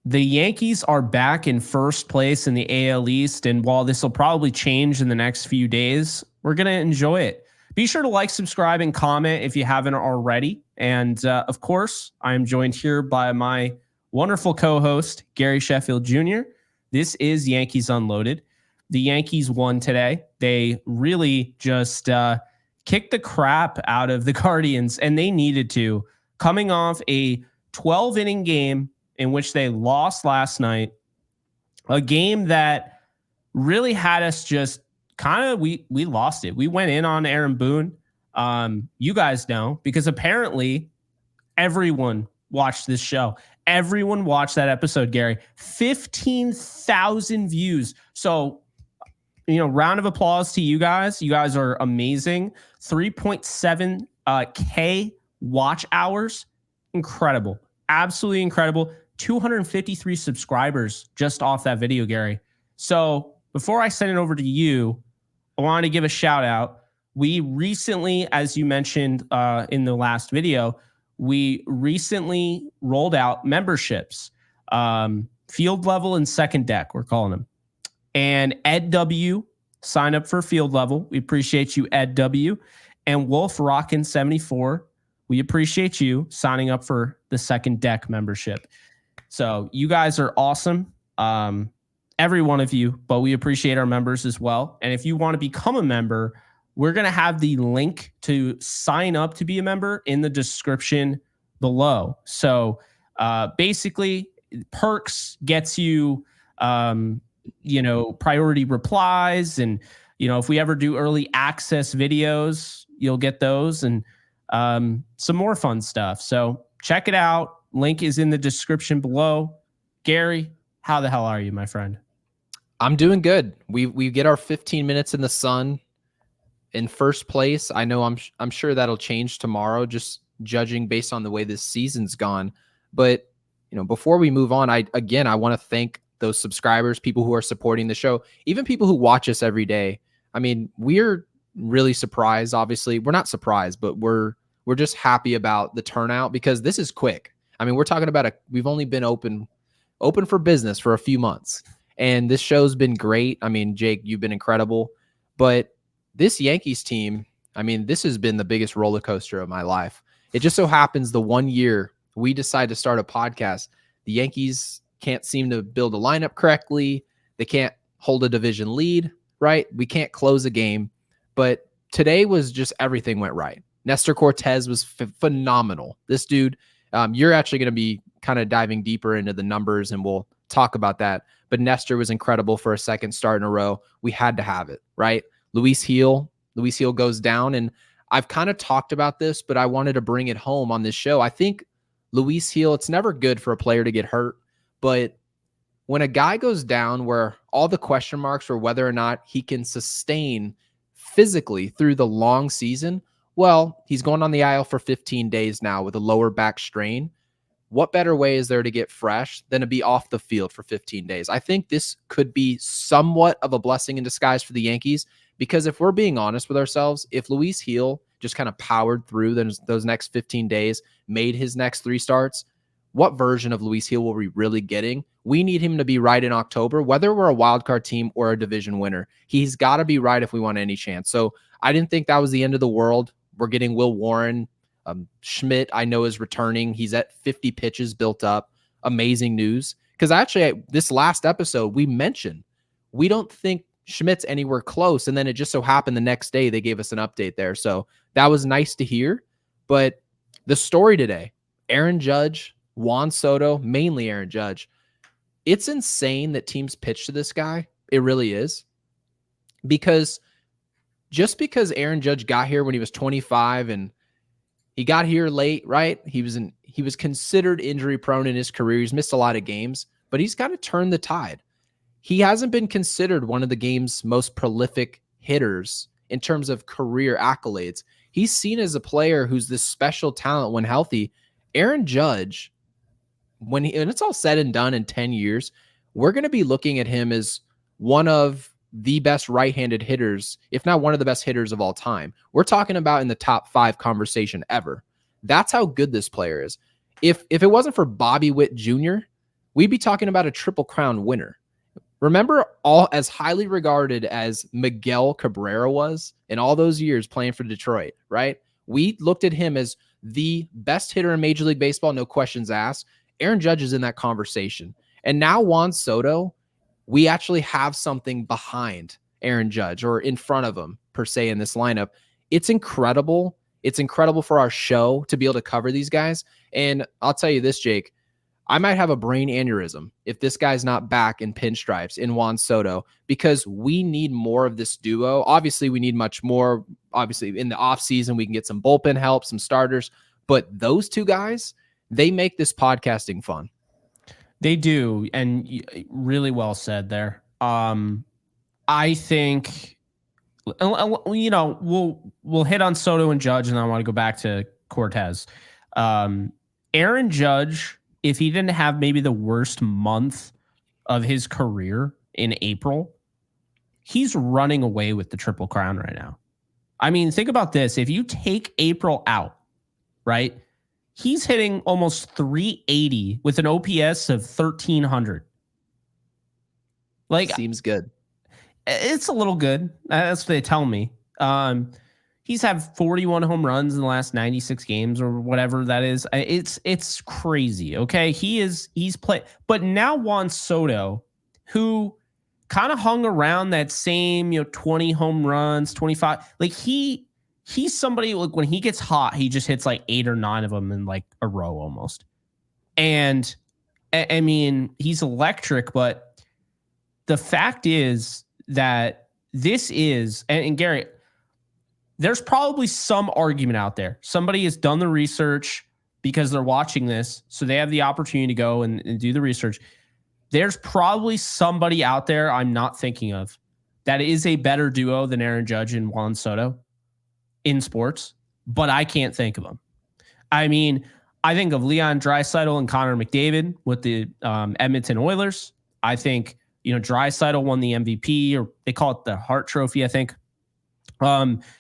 The Yankees are back in first place in the AL East, and while this will probably change in the next few days, we're going to enjoy it. Be sure to like, subscribe, and comment if you haven't already. And of course, I am joined here by my wonderful co-host, Gary Sheffield Jr. This is Yankees Unloaded. The Yankees won today. They really just kicked the crap out of the Guardians, and they needed to, coming off a 12-inning game in which they lost last night, a game that really had us just kind of, we lost it. We went in on Aaron Boone. You guys know, because apparently everyone watched this show. Everyone watched that episode, Gary. 15,000 views. So, round of applause to you guys. You guys are amazing. 3.7 K watch hours. Incredible. Absolutely incredible. 253 subscribers just off that video, Gary. So before I send it over to you, I wanted to give a shout out. We recently, as you mentioned in the last video, we recently rolled out memberships, field level and second deck, we're calling them. And Ed W signed up for field level. We appreciate you, Ed W. And Wolf Rockin' 74. We appreciate you signing up for the second deck membership. So you guys are awesome. Every one of you, but we appreciate our members as well. And if you want to become a member, we're going to have the link to sign up to be a member in the description below. So basically, perks gets you, priority replies. And, if we ever do early access videos, you'll get those and some more fun stuff. So check it out. Link is in the description below. Gary, how the hell are you, my friend? I'm doing good. We get our 15 minutes in the sun in first place. I know I'm sure that'll change tomorrow, just judging based on the way this season's gone. But before we move on, I want to thank those subscribers, people who are supporting the show, even people who watch us every day. I mean, we're really surprised. Obviously, we're not surprised, but we're just happy about the turnout because this is quick. I mean, we're talking about we've only been open for business for a few months, and this show's been great. I mean, Jake, you've been incredible, but this Yankees team, I mean, this has been the biggest roller coaster of my life. It just so happens the 1 year we decide to start a podcast, the Yankees can't seem to build a lineup correctly. They can't hold a division lead, right? We can't close a game, but today was just everything went right. Nestor Cortes was phenomenal. This dude, you're actually going to be kind of diving deeper into the numbers, and we'll talk about that. But Nestor was incredible for a second start in a row. We had to have it, right? Luis Gil goes down, and I've kind of talked about this, but I wanted to bring it home on this show. I think Luis Gil, it's never good for a player to get hurt, but when a guy goes down where all the question marks are whether or not he can sustain physically through the long season, well, he's going on the IL for 15 days now with a lower back strain. What better way is there to get fresh than to be off the field for 15 days? I think this could be somewhat of a blessing in disguise for the Yankees, because if we're being honest with ourselves, if Luis Gil just kind of powered through those next 15 days, made his next 3 starts, what version of Luis Gil were we really getting? We need him to be right in October, whether we're a wild card team or a division winner. He's got to be right if we want any chance. So I didn't think that was the end of the world. We're getting Will Warren. Schmidt, I know, is returning. He's at 50 pitches built up. Amazing news. Because actually, this last episode, we mentioned we don't think Schmidt's anywhere close. And then it just so happened the next day they gave us an update there. So that was nice to hear. But the story today, Aaron Judge, Juan Soto, mainly Aaron Judge. It's insane that teams pitch to this guy. It really is. Because just because Aaron Judge got here when he was 25 and he got here late, right? He was considered injury prone in his career. He's missed a lot of games, but he's kind of turned the tide. He hasn't been considered one of the game's most prolific hitters in terms of career accolades. He's seen as a player who's this special talent when healthy. Aaron Judge, when it's all said and done in 10 years, we're going to be looking at him as one of the best right-handed hitters, if not one of the best hitters of all time. We're talking about in the top 5 conversation ever. That's how good this player is. If it wasn't for Bobby Witt Jr., we'd be talking about a Triple Crown winner. Remember, all as highly regarded as Miguel Cabrera was in all those years playing for Detroit, right? We looked at him as the best hitter in Major League Baseball, no questions asked. Aaron Judge is in that conversation. And now Juan Soto, we actually have something behind Aaron Judge or in front of him, per se, in this lineup. It's incredible. It's incredible for our show to be able to cover these guys. And I'll tell you this, Jake, I might have a brain aneurysm if this guy's not back in pinstripes in Juan Soto, because we need more of this duo. Obviously, we need much more. Obviously, in the offseason, we can get some bullpen help, some starters. But those two guys, they make this podcasting fun. They do, and really well said there. I think, you know, we'll hit on Soto and Judge, and then I want to go back to Cortez. Aaron Judge, if he didn't have maybe the worst month of his career in April, he's running away with the Triple Crown right now. I mean, think about this. If you take April out, right, he's hitting almost 380 with an OPS of 1,300. Like, seems good. It's a little good. That's what they tell me. He's had 41 home runs in the last 96 games or whatever that is. It's crazy. Okay. He's played, but now Juan Soto, who kind of hung around that same, 20 home runs, 25, like he's somebody, like when he gets hot, he just hits like 8 or 9 of them in like a row almost. And I mean, he's electric, but the fact is that this is, and Gary, there's probably some argument out there. Somebody has done the research because they're watching this, so they have the opportunity to go and do the research. There's probably somebody out there I'm not thinking of that is a better duo than Aaron Judge and Juan Soto in sports, but I can't think of them. I mean, I think of Leon Draisaitl and Connor McDavid with the Edmonton Oilers. I think, Draisaitl won the MVP, or they call it the Hart Trophy, I think.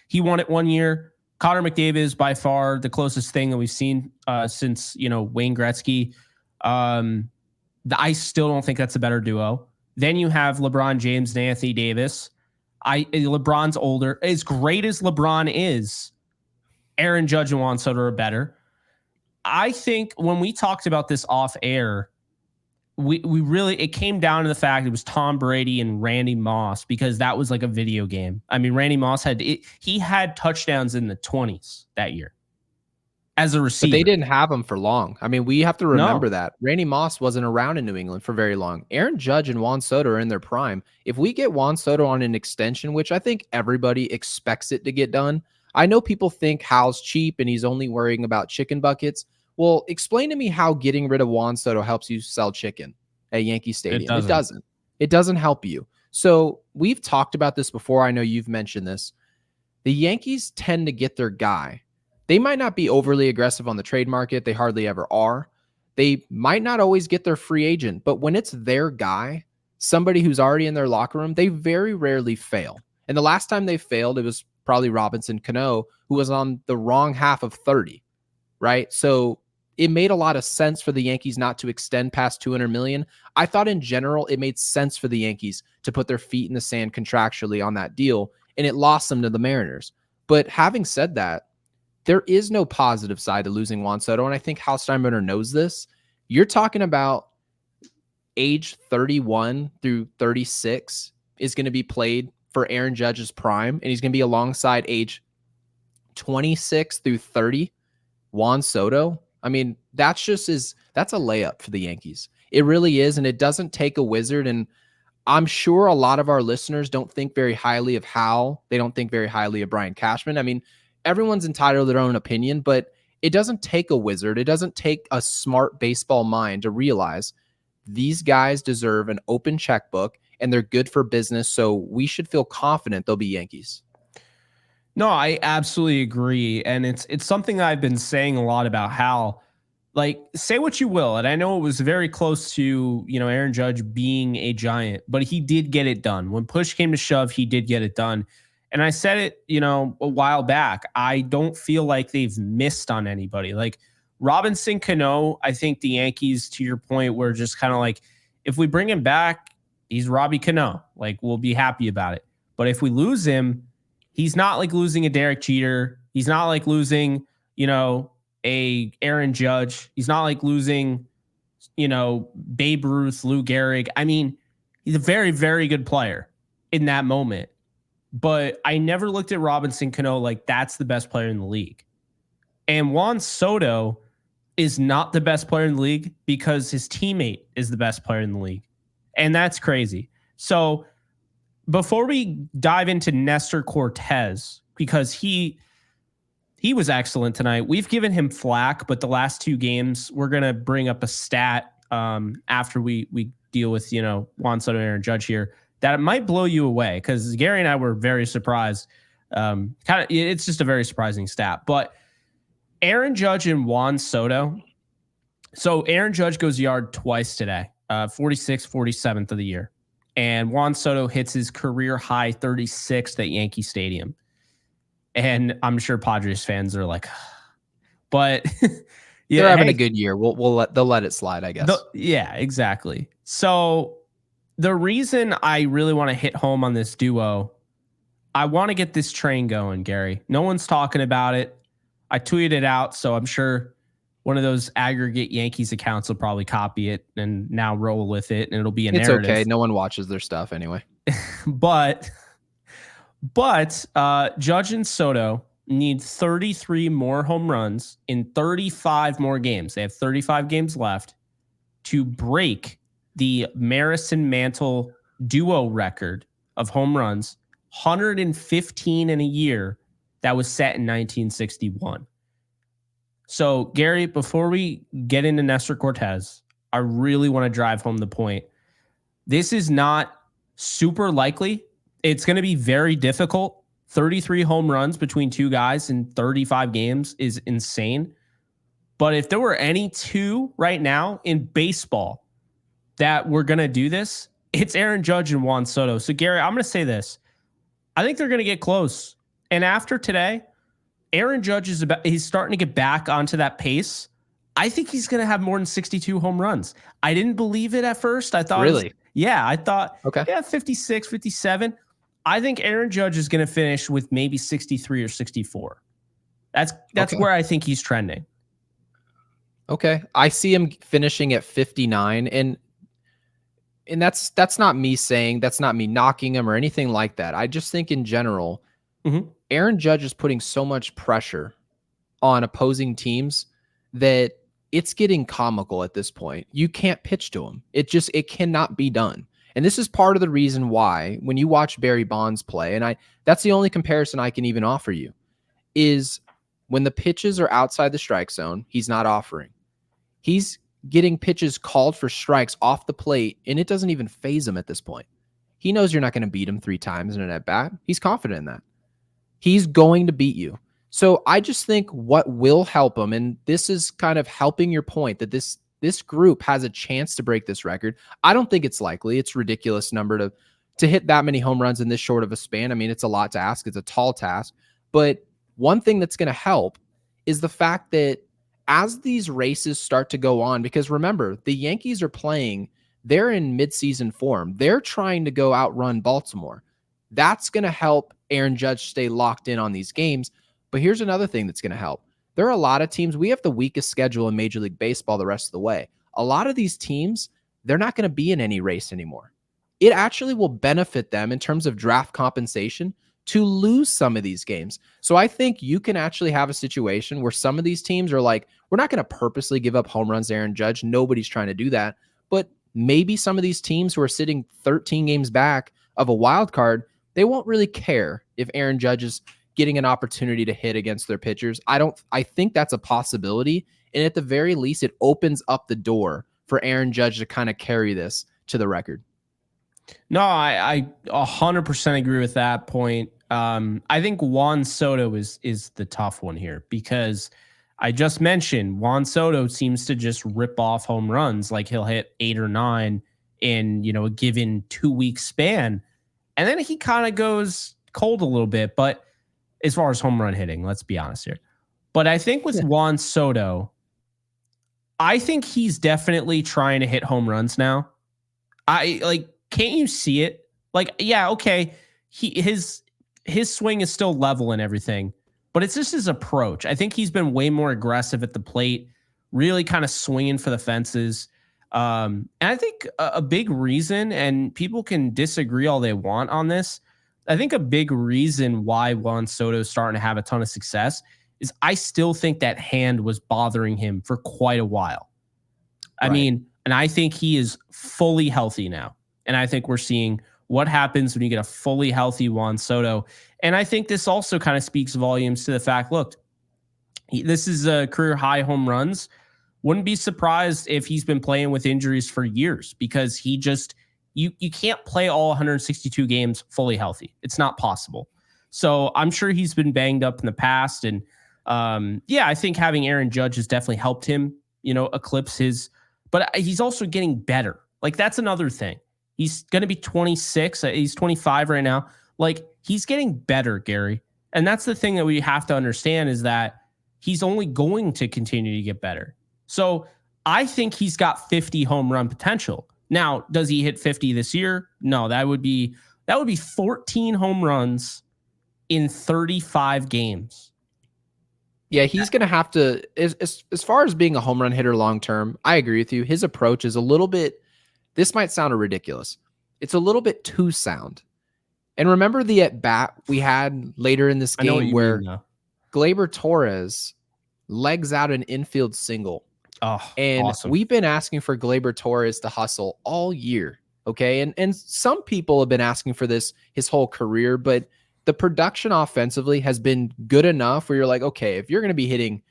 He won it one year. Connor McDavid is by far the closest thing that we've seen since, Wayne Gretzky. I still don't think that's a better duo. Then you have LeBron James and Anthony Davis. LeBron's older. As great as LeBron is, Aaron Judge and Juan Soto are better. I think when we talked about this off air, we really, it came down to the fact it was Tom Brady and Randy Moss, because that was like a video game. I mean, Randy Moss he had touchdowns in the 20s that year as a receiver. But they didn't have him for long. I mean, we have to remember that Randy Moss wasn't around in New England for very long. Aaron Judge and Juan Soto are in their prime. If we get Juan Soto on an extension, which I think everybody expects it to get done, I know people think Hal's cheap and he's only worrying about chicken buckets. Well, explain to me how getting rid of Juan Soto helps you sell chicken at Yankee Stadium. It doesn't. It doesn't help you. So we've talked about this before. I know you've mentioned this. The Yankees tend to get their guy. They might not be overly aggressive on the trade market. They hardly ever are. They might not always get their free agent, but when it's their guy, somebody who's already in their locker room, they very rarely fail. And the last time they failed, it was probably Robinson Cano, who was on the wrong half of 30, right? So it made a lot of sense for the Yankees not to extend past $200 million. I thought in general, it made sense for the Yankees to put their feet in the sand contractually on that deal, and it lost them to the Mariners. But having said that, there is no positive side to losing Juan Soto, and I think Hal Steinbrenner knows this. You're talking about age 31 through 36 is going to be played for Aaron Judge's prime, and he's going to be alongside age 26 through 30 Juan Soto. I mean, that's a layup for the Yankees. It really is, and it doesn't take a wizard. And I'm sure a lot of our listeners don't think very highly of Hal. They don't think very highly of Brian Cashman. I mean, everyone's entitled to their own opinion, but it doesn't take a wizard. It doesn't take a smart baseball mind to realize these guys deserve an open checkbook, and they're good for business, so we should feel confident they'll be Yankees. No, I absolutely agree. And it's something that I've been saying a lot about Hal. Like, say what you will, and I know it was very close to, Aaron Judge being a giant, but he did get it done. When push came to shove, he did get it done. And I said it, a while back, I don't feel like they've missed on anybody. Like, Robinson Cano, I think the Yankees, to your point, were just kind of like, if we bring him back, he's Robbie Cano. Like, we'll be happy about it. But if we lose him, he's not like losing a Derek Jeter. He's not like losing, a Aaron Judge. He's not like losing, Babe Ruth, Lou Gehrig. I mean, he's a very, very good player in that moment. But I never looked at Robinson Cano like that's the best player in the league. And Juan Soto is not the best player in the league because his teammate is the best player in the league. And that's crazy. So before we dive into Nestor Cortez, because he was excellent tonight. We've given him flack, but the last 2 games, we're going to bring up a stat after we deal with, Juan Soto and Aaron Judge here, that it might blow you away, because Gary and I were very surprised. It's just a very surprising stat. But Aaron Judge and Juan Soto. So Aaron Judge goes yard twice today, 46th, 47th of the year. And Juan Soto hits his career high 36th at Yankee Stadium. And I'm sure Padres fans are like, but they're having a good year. They'll let it slide, I guess. Yeah, exactly. So the reason I really want to hit home on this duo, I want to get this train going, Gary. No one's talking about it. I tweeted it out, so I'm sure one of those aggregate Yankees accounts will probably copy it and now roll with it, and it'll be a narrative. It's okay. No one watches their stuff anyway. But Judge and Soto need 33 more home runs in 35 more games. They have 35 games left to break the Marison-Mantle duo record of home runs, 115 in a year that was set in 1961. So, Gary, before we get into Nestor Cortez, I really want to drive home the point. This is not super likely. It's going to be very difficult. 33 home runs between 2 guys in 35 games is insane. But if there were any 2 right now in baseball that were going to do this, it's Aaron Judge and Juan Soto. So, Gary, I'm going to say this. I think they're going to get close. And after today, Aaron Judge he's starting to get back onto that pace. I think he's going to have more than 62 home runs. I didn't believe it at first. I thought, really? I thought, okay. 56, 57. I think Aaron Judge is going to finish with maybe 63 or 64. That's okay. Where I think he's trending. Okay. I see him finishing at 59, and that's not me saying, that's not me knocking him or anything like that. I just think in general, Aaron Judge is putting so much pressure on opposing teams that it's getting comical at this point. You can't pitch to him. It cannot be done. And this is part of the reason why when you watch Barry Bonds play, and that's the only comparison I can even offer you, is when the pitches are outside the strike zone, he's not offering. He's getting pitches called for strikes off the plate, and it doesn't even faze him at this point. He knows you're not going to beat him 3 times in an at-bat. He's confident in that. He's going to beat you. So I just think what will help him, and this is kind of helping your point that this group has a chance to break this record. I don't think it's likely. It's a ridiculous number to hit that many home runs in this short of a span. I mean, it's a lot to ask. It's a tall task. But one thing that's going to help is the fact that as these races start to go on, because remember, the Yankees are playing, they're in midseason form. They're trying to go outrun Baltimore. That's going to help Aaron Judge stay locked in on these games. But here's another thing that's going to help. There are a lot of teams. We have the weakest schedule in Major League Baseball the rest of the way. A lot of these teams, they're not going to be in any race anymore. It actually will benefit them in terms of draft compensation to lose some of these games. So I think you can actually have a situation where some of these teams are like, we're not going to purposely give up home runs to Aaron Judge. Nobody's trying to do that. But maybe some of these teams who are sitting 13 games back of a wild card, they won't really care if Aaron Judge is getting an opportunity to hit against their pitchers. I think that's a possibility. And at the very least, it opens up the door for Aaron Judge to kind of carry this to the record. No, I 100% agree with that point. I think Juan Soto is the tough one here because I just mentioned Juan Soto seems to just rip off home runs. Like he'll hit 8 or 9 in, a given 2-week span. And then he kind of goes cold a little bit, but as far as home run hitting, let's be honest here. But I think with Juan Soto, I think he's definitely trying to hit home runs now. Can't you see it? Like, yeah, okay. His swing is still level and everything, but it's just his approach. I think he's been way more aggressive at the plate, really kind of swinging for the fences. And I think a big reason, and people can disagree all they want on this, I think a big reason why Juan Soto is starting to have a ton of success is I still think that hand was bothering him for quite a while. I mean, and I think he is fully healthy now. And I think we're seeing what happens when you get a fully healthy Juan Soto. And I think this also kind of speaks volumes to the fact, look, this is a career high home runs. Wouldn't be surprised if he's been playing with injuries for years, because he just, you can't play all 162 games fully healthy. It's not possible. So I'm sure he's been banged up in the past. And I think having Aaron Judge has definitely helped him, eclipse his, but he's also getting better. Like, that's another thing. He's going to be 26. He's 25 right now. Like, he's getting better, Gary. And that's the thing that we have to understand, is that he's only going to continue to get better. So I think he's got 50 home run potential. Now, does he hit 50 this year? No, that would be 14 home runs in 35 games. Yeah, he's going to have to, as far as being a home run hitter long term, I agree with you. His approach is a little bit, this might sound ridiculous. It's a little bit too sound. And remember the at bat we had later in this game where Gleyber Torres legs out an infield single. Oh, and awesome. We've been asking for Gleyber Torres to hustle all year. Okay. And some people have been asking for this his whole career, but the production offensively has been good enough where you're like, okay, if you're going to be hitting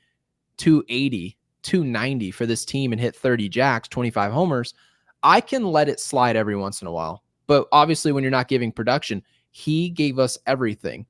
280, 290 for this team and hit 30 jacks, 25 homers, I can let it slide every once in a while. But obviously, when you're not giving production, he gave us everything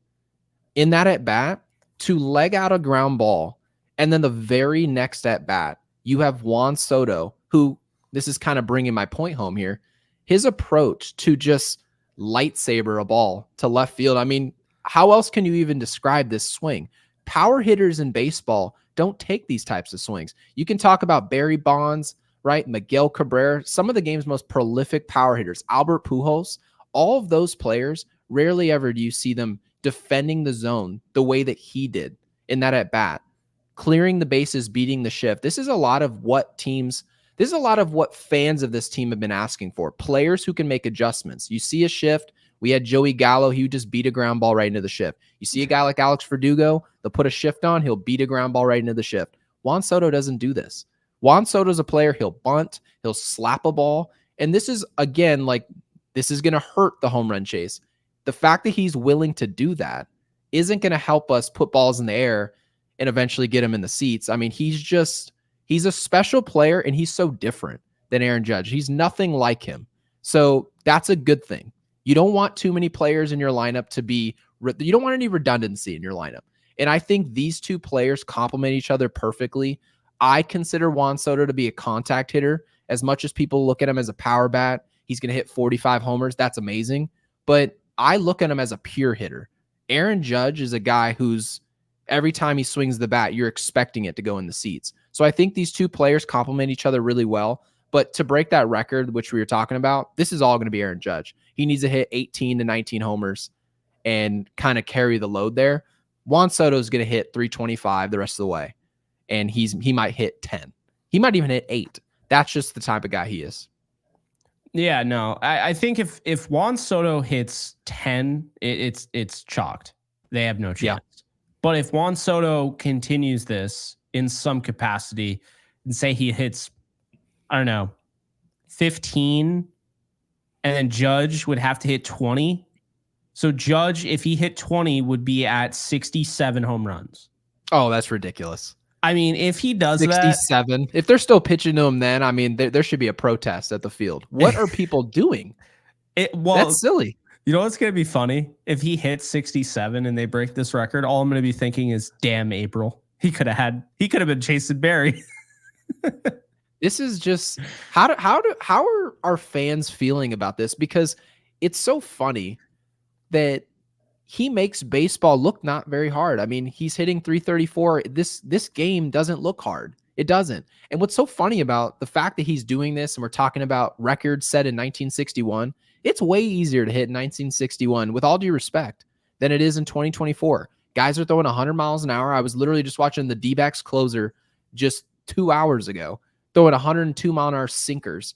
in that at bat to leg out a ground ball. And then the very next at bat, you have Juan Soto, who, this is kind of bringing my point home here, his approach to just lightsaber a ball to left field. I mean, how else can you even describe this swing? Power hitters in baseball don't take these types of swings. You can talk about Barry Bonds, right? Miguel Cabrera, some of the game's most prolific power hitters, Albert Pujols, all of those players, rarely ever do you see them defending the zone the way that he did in that at bat, clearing the bases, beating the shift. This is a lot of what fans of this team have been asking for. Players who can make adjustments. You see a shift. We had Joey Gallo. He would just beat a ground ball right into the shift. You see a guy like Alex Verdugo, they'll put a shift on. He'll beat a ground ball right into the shift. Juan Soto doesn't do this. Juan Soto's a player. He'll bunt. He'll slap a ball. And this is, again, like, this is going to hurt the home run chase. The fact that he's willing to do that isn't going to help us put balls in the air and eventually get him in the seats. I mean, he's a special player, and he's so different than Aaron Judge. He's nothing like him. So that's a good thing. You don't want too many players in your lineup you don't want any redundancy in your lineup. And I think these two players complement each other perfectly. I consider Juan Soto to be a contact hitter. As much as people look at him as a power bat, he's going to hit 45 homers. That's amazing. But I look at him as a pure hitter. Aaron Judge is a guy who's, every time he swings the bat, you're expecting it to go in the seats. So I think these two players complement each other really well. But to break that record, which we were talking about, this is all going to be Aaron Judge. He needs to hit 18 to 19 homers and kind of carry the load there. Juan Soto is going to hit 325 the rest of the way. And he might hit 10. He might even hit 8. That's just the type of guy he is. Yeah, no. I think if Juan Soto hits 10, it's chalked. They have no chance. Yeah. But if Juan Soto continues this in some capacity and say he hits, I don't know, 15, and then Judge would have to hit 20. So Judge, if he hit 20, would be at 67 home runs. Oh, that's ridiculous. I mean, if he does 67, if they're still pitching to him, then I mean, there should be a protest at the field. What are people doing? That's silly. You know what's going to be funny? If he hits 67 and they break this record, all I'm going to be thinking is, damn, April. He could have been chasing Barry. This is just how are our fans feeling about this? Because it's so funny that he makes baseball look not very hard. I mean, he's hitting 334. This game doesn't look hard. It doesn't. And what's so funny about the fact that he's doing this, and we're talking about records set in 1961, it's way easier to hit in 1961, with all due respect, than it is in 2024. Guys are throwing 100 miles an hour. I was literally just watching the D-backs closer just 2 hours ago, throwing 102 mile an hour sinkers.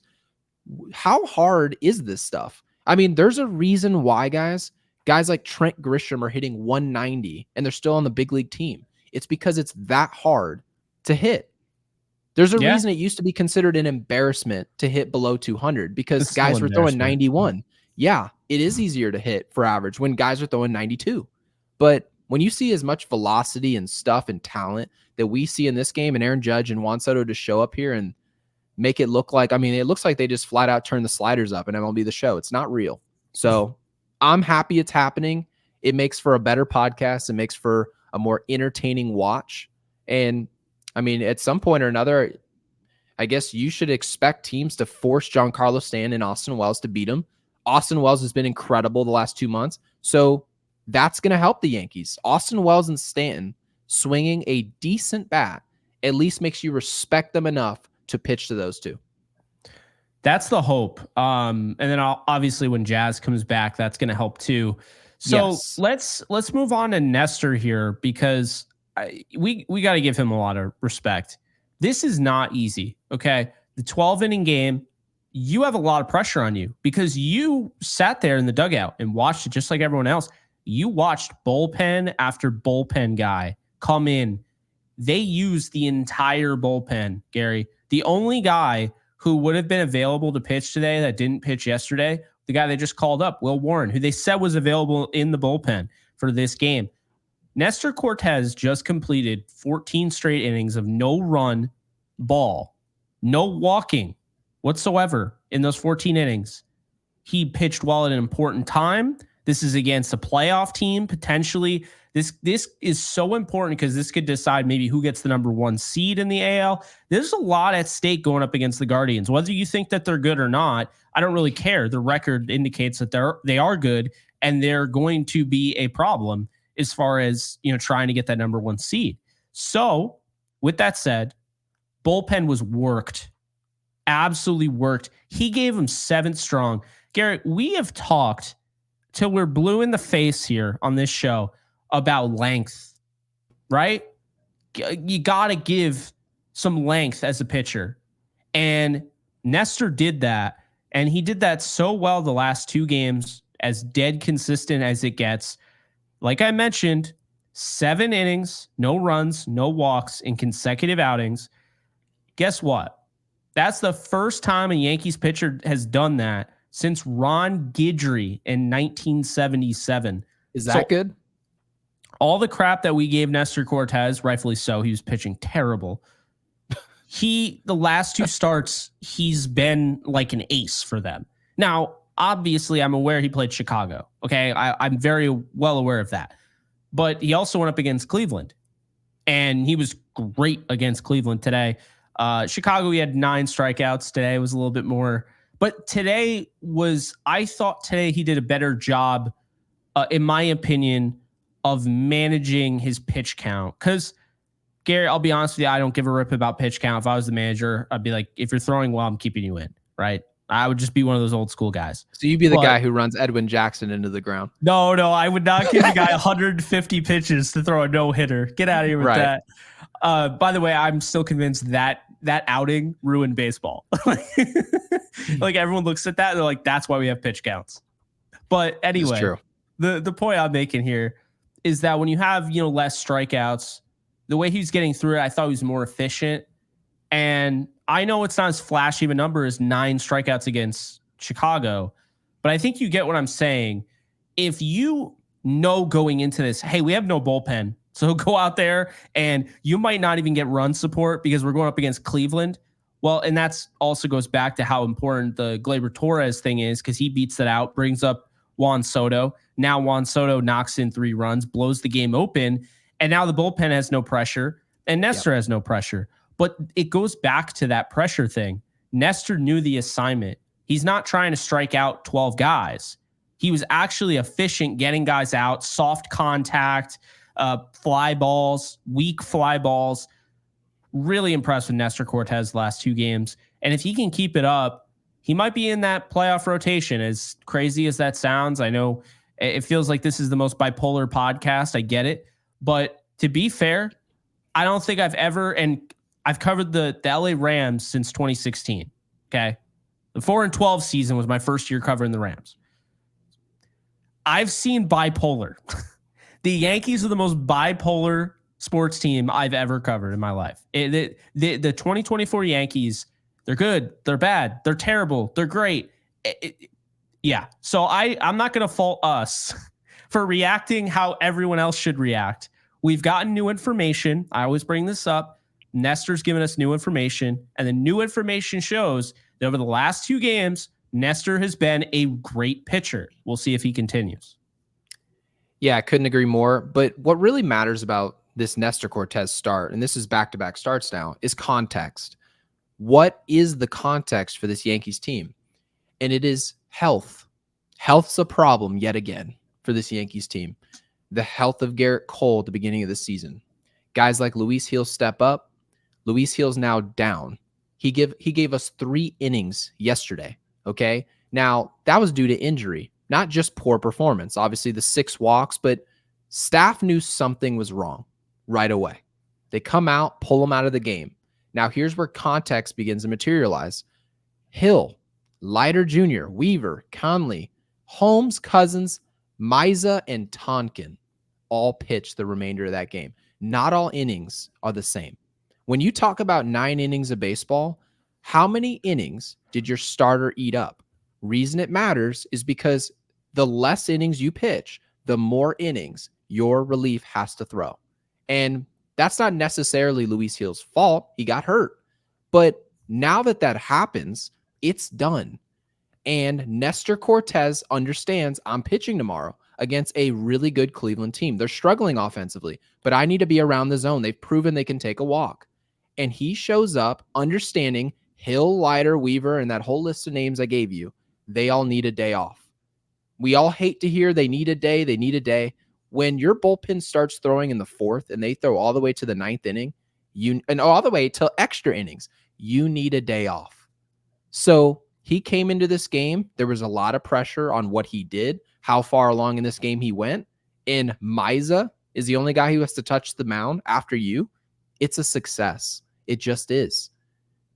How hard is this stuff? I mean, there's a reason why, guys like Trent Grisham are hitting 190 and they're still on the big league team. It's because it's that hard to hit. There's a reason it used to be considered an embarrassment to hit below 200 because guys were throwing 91. Yeah, it is easier to hit for average when guys are throwing 92. But when you see as much velocity and stuff and talent that we see in this game, and Aaron Judge and Juan Soto just show up here and make it look like, I mean, it looks like they just flat out turn the sliders up and MLB The Show. It's not real. So I'm happy it's happening. It makes for a better podcast. It makes for a more entertaining watch. And I mean, at some point or another, I guess you should expect teams to force Giancarlo Stanton and Austin Wells to beat him. Austin Wells has been incredible the last 2 months. So that's going to help the Yankees. Austin Wells and Stanton swinging a decent bat at least makes you respect them enough to pitch to those two. That's the hope. And then obviously when Jazz comes back, that's going to help too. So let's move on to Nestor here, because we got to give him a lot of respect. This is not easy. Okay. The 12-inning game, you have a lot of pressure on you because you sat there in the dugout and watched it just like everyone else. You watched bullpen after bullpen guy come in. They used the entire bullpen, Gary. The only guy who would have been available to pitch today that didn't pitch yesterday, the guy they just called up, Will Warren, who they said was available in the bullpen for this game. Nestor Cortes just completed 14 straight innings of no run ball, no walking whatsoever in those 14 innings. He pitched well at an important time. This is against a playoff team, potentially. This is so important because this could decide maybe who gets the number 1 seed in the AL. There's a lot at stake going up against the Guardians. Whether you think that they're good or not, I don't really care. The record indicates that they are good, and they're going to be a problem as far as, trying to get that number 1 seed. So, with that said, bullpen was worked. Absolutely worked. He gave him 7 strong. Garrett, we have talked till we're blue in the face here on this show about length, right? You got to give some length as a pitcher. And Nestor did that. And he did that so well the last 2 games, as dead consistent as it gets. Like I mentioned, 7 innings, no runs, no walks in consecutive outings. Guess what? That's the first time a Yankees pitcher has done that since Ron Guidry in 1977. Is that good? All the crap that we gave Nestor Cortes, rightfully so, he was pitching terrible. The last 2 starts, he's been like an ace for them. Now, obviously, I'm aware he played Chicago. Okay, I'm very well aware of that. But he also went up against Cleveland, and he was great against Cleveland today. Chicago, he had 9 strikeouts. Today was a little bit more. But I thought today he did a better job, in my opinion, of managing his pitch count. Because, Gary, I'll be honest with you, I don't give a rip about pitch count. If I was the manager, I'd be like, if you're throwing well, I'm keeping you in, right? I would just be one of those old school guys. So you'd be the guy who runs Edwin Jackson into the ground. No, I would not give a guy 150 pitches to throw a no-hitter. Get out of here with that. By the way, I'm still convinced that outing ruined baseball. Like everyone looks at that and they're like, that's why we have pitch counts. But anyway, the point I'm making here is that when you have, less strikeouts, the way he was getting through it, I thought he was more efficient. And I know it's not as flashy of a number as 9 strikeouts against Chicago, but I think you get what I'm saying. If you know going into this, hey, we have no bullpen, so go out there and you might not even get run support because we're going up against Cleveland. Well, and that's also goes back to how important the Gleyber Torres thing is, because he beats it out, brings up Juan Soto. Now Juan Soto knocks in 3 runs, blows the game open, and now the bullpen has no pressure and Nestor has no pressure. But it goes back to that pressure thing. Nestor knew the assignment. He's not trying to strike out 12 guys. He was actually efficient getting guys out, soft contact, fly balls, weak fly balls. Really impressed with Nestor Cortes last 2 games. And if he can keep it up, he might be in that playoff rotation. As crazy as that sounds, I know it feels like this is the most bipolar podcast. I get it. But to be fair, I don't think I've ever, and I've covered the LA Rams since 2016. Okay. The 4-12 season was my first year covering the Rams. I've seen bipolar. The Yankees are the most bipolar sports team I've ever covered in my life. The 2024 Yankees, they're good, they're bad, they're terrible, they're great. Yeah. So I'm not going to fault us for reacting how everyone else should react. We've gotten new information. I always bring this up. Nestor's given us new information, and the new information shows that over the last 2 games, Nestor has been a great pitcher. We'll see if he continues. Yeah, I couldn't agree more. But what really matters about this Nestor Cortes start, and this is back-to-back starts now, is context. What is the context for this Yankees team? And it is health. Health's a problem yet again for this Yankees team. The health of Garrett Cole at the beginning of the season. Guys like Luis Gil step up. Luis Gil's now down. He gave us 3 innings yesterday, okay? Now, that was due to injury, not just poor performance. Obviously, the 6 walks, but staff knew something was wrong right away. They come out, pull him out of the game. Now, here's where context begins to materialize. Hill, Leiter Jr., Weaver, Conley, Holmes, Cousins, Miza, and Tonkin all pitched the remainder of that game. Not all innings are the same. When you talk about 9 innings of baseball, how many innings did your starter eat up? Reason it matters is because the less innings you pitch, the more innings your relief has to throw. And that's not necessarily Luis Gil's fault. He got hurt. But now that happens, it's done. And Nestor Cortes understands I'm pitching tomorrow against a really good Cleveland team. They're struggling offensively, but I need to be around the zone. They've proven they can take a walk. And he shows up understanding Hill, Leiter, Weaver, and that whole list of names I gave you. They all need a day off. We all hate to hear they need a day. When your bullpen starts throwing in the 4th and they throw all the way to the 9th inning, and all the way to extra innings, you need a day off. So he came into this game. There was a lot of pressure on what he did, how far along in this game he went. And Miza is the only guy who has to touch the mound after you. It's a success. It just is.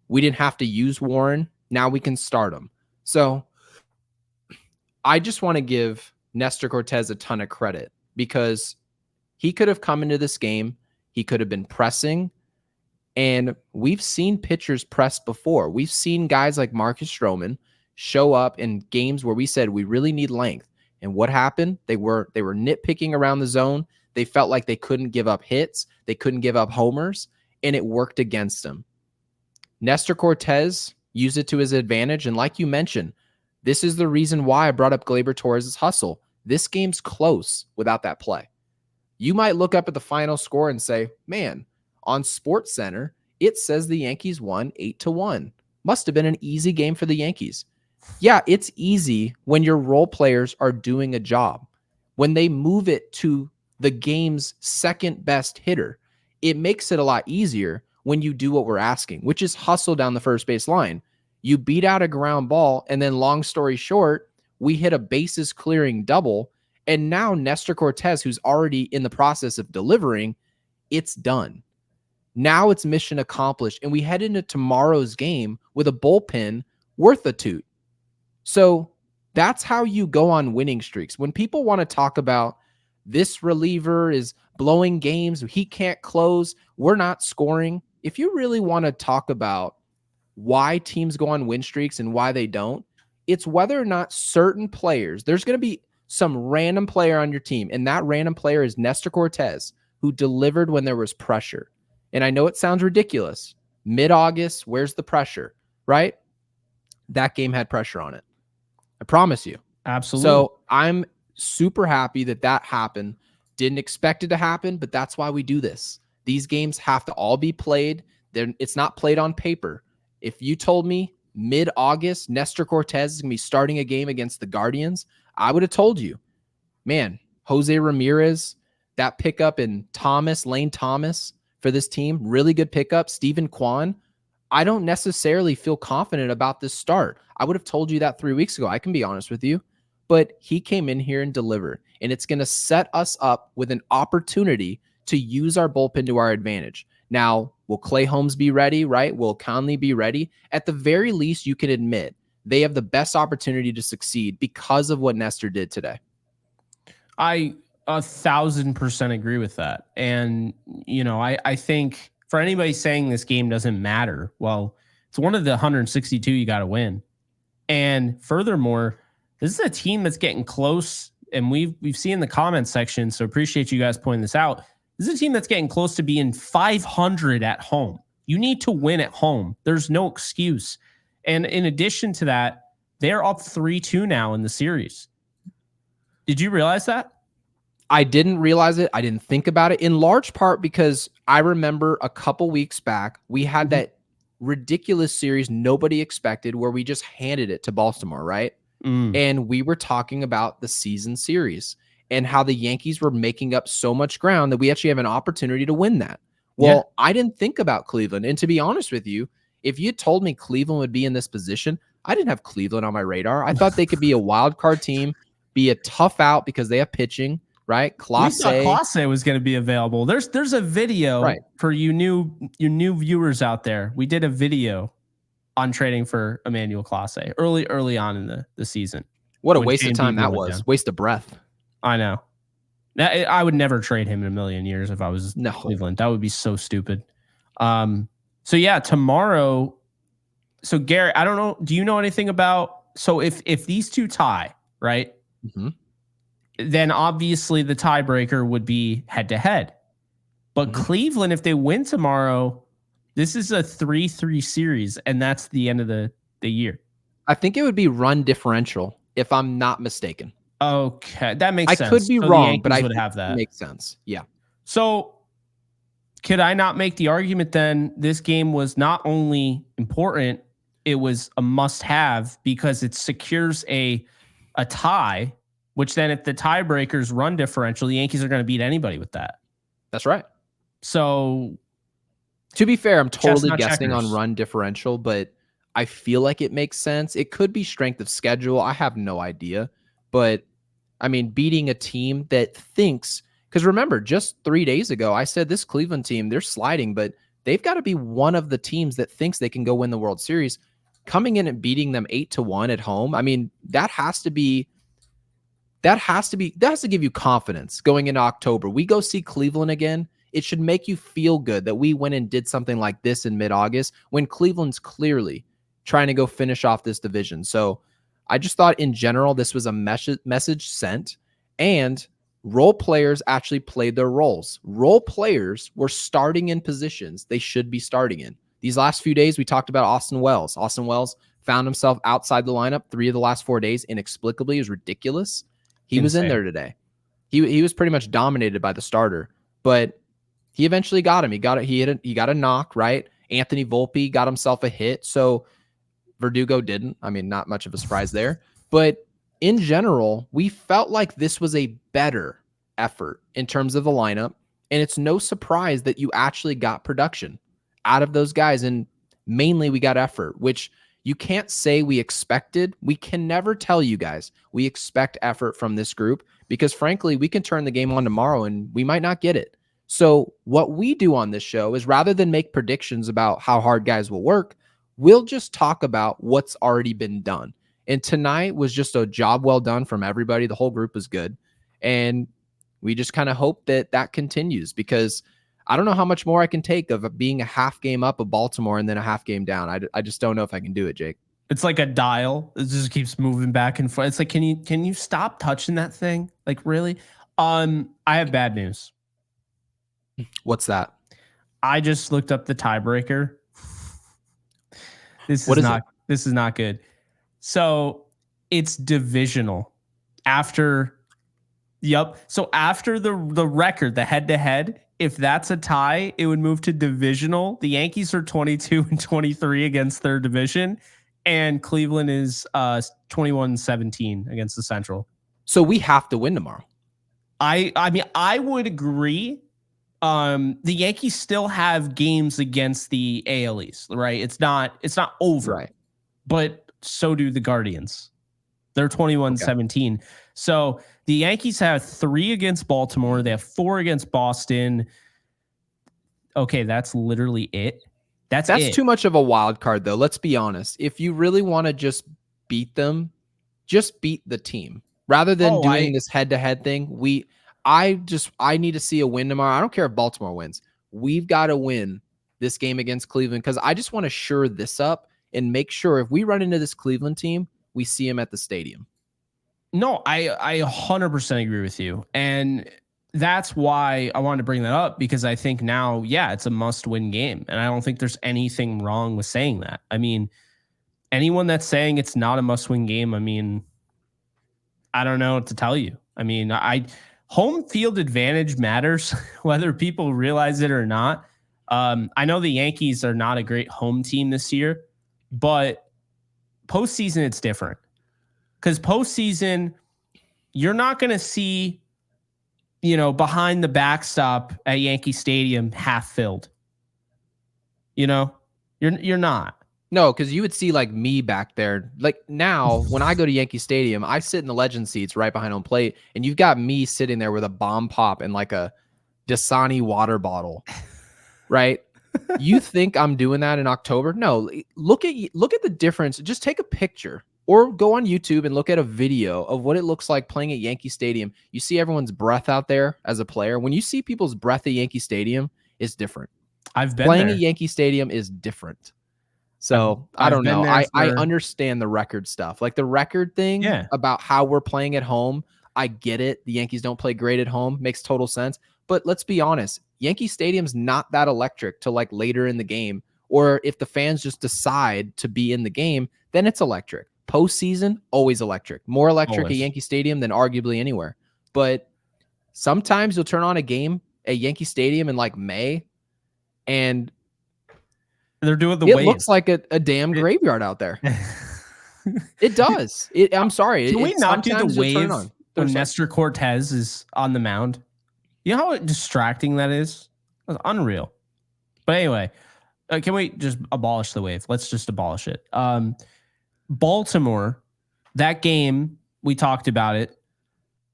We didn't have to use Warren. Now we can start him. So I just want to give Nestor Cortes a ton of credit because he could have come into this game. He could have been pressing. And we've seen pitchers press before. We've seen guys like Marcus Stroman show up in games where we said we really need length. And what happened? They were nitpicking around the zone. They felt like they couldn't give up hits. They couldn't give up homers. And it worked against them. Nestor Cortes used it to his advantage. And like you mentioned, this is the reason why I brought up Gleyber Torres' hustle. This game's close without that play. You might look up at the final score and say, man, on SportsCenter, it says the Yankees won 8-1. Must have been an easy game for the Yankees. Yeah, it's easy when your role players are doing a job. When they move it to the game's second best hitter, it makes it a lot easier when you do what we're asking, which is hustle down the first base line. You beat out a ground ball, and then long story short, we hit a bases clearing double, and now Nestor Cortes, who's already in the process of delivering, it's done. Now it's mission accomplished, and we head into tomorrow's game with a bullpen worth a toot. So that's how you go on winning streaks. When people want to talk about this reliever is blowing games, he can't close, we're not scoring. If you really want to talk about why teams go on win streaks and why they don't, it's whether or not certain players, there's going to be some random player on your team, and that random player is Nestor Cortes, who delivered when there was pressure. And I know it sounds ridiculous. Mid-August, where's the pressure, right? That game had pressure on it. I promise you. Absolutely. So I'm super happy that happened. Didn't expect it to happen, but that's why we do this. These games have to all be played. It's not played on paper. If you told me mid-August, Nestor Cortes is going to be starting a game against the Guardians, I would have told you, man, Jose Ramirez, that pickup in Lane Thomas for this team. Really good pickup. Stephen Kwan. I don't necessarily feel confident about this start. I would have told you that 3 weeks ago. I can be honest with you. But he came in here and delivered. And it's going to set us up with an opportunity to use our bullpen to our advantage. Now, will Clay Holmes be ready, right? Will Conley be ready? At the very least, you can admit they have the best opportunity to succeed because of what Nestor did today. I 1,000% agree with that. And, I think for anybody saying this game doesn't matter, well, it's one of the 162 you got to win. And furthermore, this is a team that's getting close, and we've seen in the comments section, so appreciate you guys pointing this out. This is a team that's getting close to being 500 at home. You need to win at home. There's no excuse. And in addition to that, they're up 3-2 now in the series. Did you realize that? I didn't realize it. I didn't think about it, in large part because I remember a couple weeks back, we had that ridiculous series nobody expected where we just handed it to Baltimore, right? And we were talking about the season series and how the Yankees were making up so much ground that we actually have an opportunity to win that. Well, I didn't think about Cleveland. And to be honest with you, if you told me Cleveland would be in this position, I didn't have Cleveland on my radar. I thought they could be a wild card team, be a tough out because they have pitching, right? We thought Clase was going to be available. There's a video for you new viewers out there. We did a video on trading for Emmanuel Clase early on in the season. What a waste of time that was. Waste of breath. I know. I would never trade him in a million years if I was Cleveland. That would be so stupid. So yeah, tomorrow. So Garrett, I don't know. Do you know anything about? So if these two tie, right? Then obviously the tiebreaker would be head to head. But Cleveland, if they win tomorrow, this is a 3-3 series, and that's the end of the year. I think it would be run differential, if I'm not mistaken. Okay, that makes sense. I could be wrong, but I would have that. Makes sense. Yeah. So could I not make the argument then this game was not only important, it was a must-have because it secures a tie, which then if the tiebreakers run differential, the Yankees are going to beat anybody with that. That's right. So to be fair, I'm totally guessing on run differential, but I feel like it makes sense. It could be strength of schedule. I have no idea. But, I mean, beating a team that thinks, because remember, just 3 days ago, I said this Cleveland team, they're sliding, but they've got to be one of the teams that thinks they can go win the World Series. Coming in and beating them 8-1 at home, I mean, that has to give you confidence going into October. We go see Cleveland again. It should make you feel good that we went and did something like this in mid-August when Cleveland's clearly trying to go finish off this division. So I just thought in general, this was a message sent, and role players actually played their roles. Role players were starting in positions they should be starting in. These last few days, we talked about Austin Wells. Austin Wells found himself outside the lineup 3 of the last 4 days inexplicably. It was ridiculous. He was in there today. He was pretty much dominated by the starter, but he eventually got him. He got a knock, right? Anthony Volpe got himself a hit. So Verdugo didn't. I mean, not much of a surprise there. But in general, we felt like this was a better effort in terms of the lineup. And it's no surprise that you actually got production out of those guys. And mainly we got effort, which you can't say we expected. We can never tell you guys we expect effort from this group because, frankly, we can turn the game on tomorrow and we might not get it. So what we do on this show is rather than make predictions about how hard guys will work, we'll just talk about what's already been done. And tonight was just a job well done from everybody. The whole group was good. And we just kind of hope that that continues because I don't know how much more I can take of being a half game up of Baltimore and then a half game down. I just don't know if I can do it, Jake. It's like a dial. It just keeps moving back and forth. It's like, can you stop touching that thing? Like, really? I have bad news. What's that? I just looked up the tiebreaker. This is not good. So it's divisional. So after the record, the head-to-head, if that's a tie, it would move to divisional. The Yankees are 22-23 against their division, and Cleveland is 21-17 against the Central. So we have to win tomorrow. I mean, I would agree. The Yankees still have games against the AL East, right? It's not over. Right. But so do the Guardians. They're 21-17. Okay. So the Yankees have 3 against Baltimore. They have 4 against Boston. Okay, that's literally it. That's it. Too much of a wild card, though. Let's be honest. If you really want to just beat them, just beat the team rather than doing this head-to-head thing. I need to see a win tomorrow. I don't care if Baltimore wins. We've got to win this game against Cleveland because I just want to shore this up and make sure if we run into this Cleveland team, we see them at the stadium. No, I 100% agree with you. And that's why I wanted to bring that up, because I think now, yeah, it's a must-win game. And I don't think there's anything wrong with saying that. I mean, anyone that's saying it's not a must-win game, I mean, I don't know what to tell you. I mean, home field advantage matters, whether people realize it or not. I know the Yankees are not a great home team this year, but postseason, it's different. Because postseason, you're not going to see, behind the backstop at Yankee Stadium half filled. You're not. No, because you would see like me back there. Like now, when I go to Yankee Stadium, I sit in the legend seats right behind home plate, and you've got me sitting there with a bomb pop and like a Dasani water bottle, right? You think I'm doing that in October? No, look at the difference. Just take a picture or go on YouTube and look at a video of what it looks like playing at Yankee Stadium. You see everyone's breath out there as a player. When you see people's breath at Yankee Stadium, it's different. I've been playing there. at Yankee Stadium is different. So I don't know. I understand the record stuff, like the record thing about how we're playing at home. I get it. The Yankees don't play great at home. Makes total sense. But let's be honest. Yankee Stadium's not that electric till like later in the game. Or if the fans just decide to be in the game, then it's electric. Postseason, always electric. More electric at Yankee Stadium than arguably anywhere. But sometimes you'll turn on a game at Yankee Stadium in like May, and they're doing the it waves. Looks like a damn graveyard out there. It does. I'm sorry. Can we not do the wave when Nestor Cortez is on the mound? You know how distracting that is? That's unreal. But anyway, can we just abolish the wave? Let's just abolish it. Baltimore, that game, we talked about it,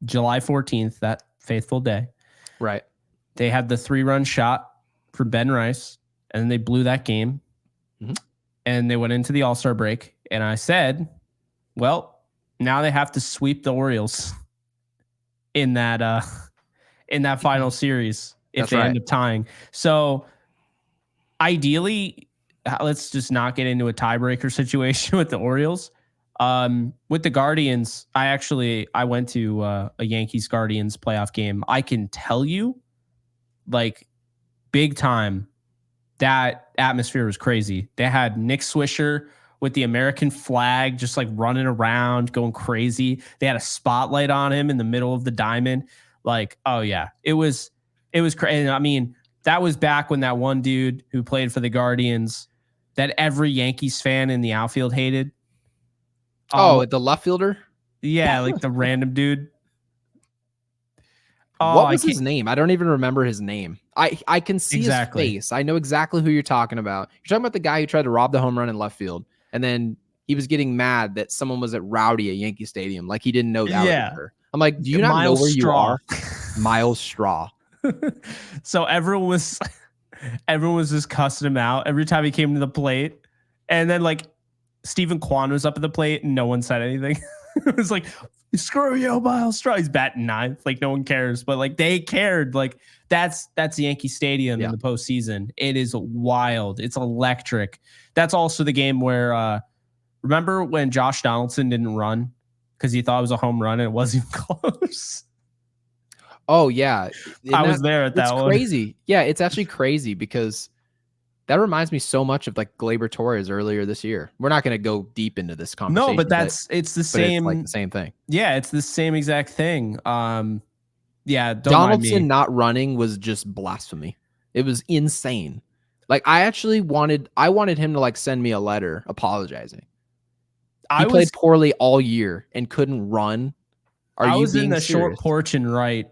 July 14th, that faithful day. Right. They had the 3-run shot for Ben Rice, and then they blew that game. Mm-hmm. And they went into the All-Star break. And I said, well, now they have to sweep the Orioles in that final series if they end up tying. So ideally, let's just not get into a tiebreaker situation with the Orioles. With the Guardians, I went to a Yankees Guardians playoff game. I can tell you, like, big time, that atmosphere was crazy. They had Nick Swisher with the American flag just like running around, going crazy. They had a spotlight on him in the middle of the diamond. Like, oh yeah, it was crazy. I mean, that was back when that one dude who played for the Guardians that every Yankees fan in the outfield hated. The left fielder? Yeah, like the random dude. What was his name? I don't even remember his name. I can see his face. I know exactly who you're talking about. You're talking about the guy who tried to rob the home run in left field, and then he was getting mad that someone was at Rowdy at Yankee Stadium. Like he didn't know that was her. I'm like, do you not know where you are? Miles Straw. So everyone was just cussing him out every time he came to the plate. And then like Stephen Kwan was up at the plate and no one said anything. It was like, screw you, Miles Straw. He's batting ninth. Like no one cares, but like they cared. Like that's Yankee Stadium in the postseason. It is wild. It's electric. That's also the game where remember when Josh Donaldson didn't run because he thought it was a home run and it wasn't even close. Oh yeah, I was there at that one. It's crazy. Yeah, it's actually crazy because that reminds me so much of like Gleyber Torres earlier this year. We're not going to go deep into this conversation. No, but it's the same. It's like the same thing. Yeah, it's the same exact thing. Yeah, Donaldson not running was just blasphemy. It was insane. Like I wanted him to like send me a letter apologizing. He played poorly all year and couldn't run. I was in the short porch and right,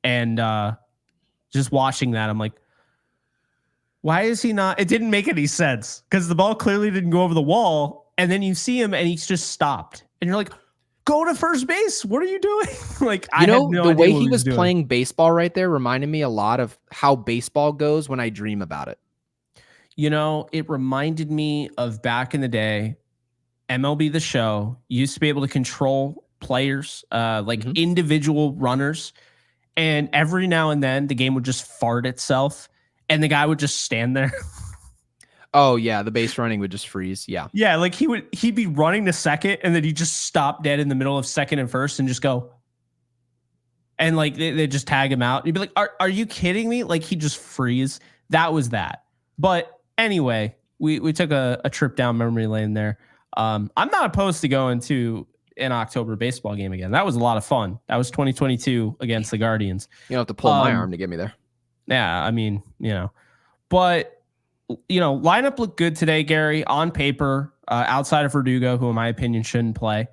and just watching that, I'm like, why is he not? It didn't make any sense because the ball clearly didn't go over the wall. And then you see him and he's just stopped. And you're like, go to first base. What are you doing? Like, I had no idea the way what he was doing. playing baseball right there reminded me a lot of how baseball goes when I dream about it. You know, it reminded me of back in the day, MLB The Show used to be able to control players, individual runners. And every now and then the game would just fart itself and the guy would just stand there. Oh yeah, the base running would just freeze. Yeah. Yeah, like he'd be running to second and then he'd just stop dead in the middle of second and first and just go. And like they just tag him out. You'd be like, are you kidding me? Like he'd just freeze. That was that. But anyway, we took a trip down memory lane there. I'm not opposed to going to an October baseball game again. That was a lot of fun. That was 2022 against the Guardians. You don't have to pull my arm to get me there. Yeah, I mean, but lineup looked good today, Gary. On paper, outside of Verdugo, who in my opinion shouldn't play.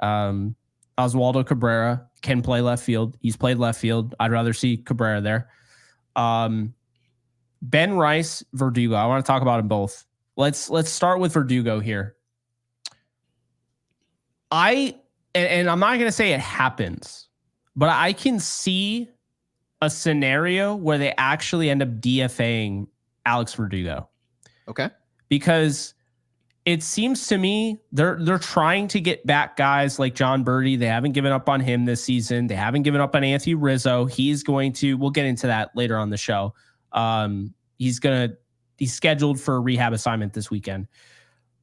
Oswaldo Cabrera can play left field. He's played left field. I'd rather see Cabrera there. Ben Rice, Verdugo. I want to talk about them both. Let's start with Verdugo here. And I'm not going to say it happens, but I can see a scenario where they actually end up DFAing Alex Verdugo. Okay. Because it seems to me they're trying to get back guys like John Birdie. They haven't given up on him this season. They haven't given up on Anthony Rizzo. We'll get into that later on the show. He's scheduled for a rehab assignment this weekend.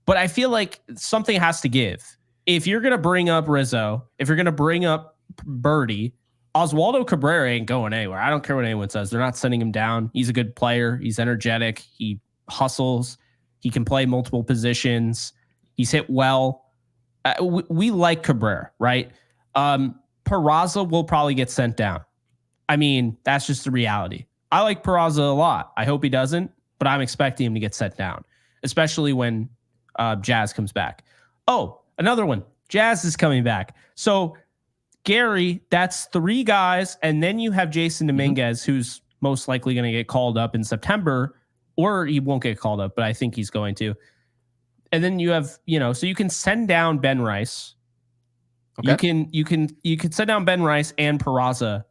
But I feel like something has to give. If you're going to bring up Rizzo, if you're going to bring up Birdie, Oswaldo Cabrera ain't going anywhere. I don't care what anyone says. They're not sending him down. He's a good player. He's energetic. He hustles. He can play multiple positions. He's hit well. We like Cabrera, right? Peraza will probably get sent down. I mean, that's just the reality. I like Peraza a lot. I hope he doesn't, but I'm expecting him to get sent down, especially when Jazz comes back. Oh, another one. Jazz is coming back. So, Gary, that's 3 guys, and then you have Jason Dominguez, who's most likely going to get called up in September, or he won't get called up, but I think he's going to. And then you have, so you can send down Ben Rice. Okay. You can send down Ben Rice and Peraza,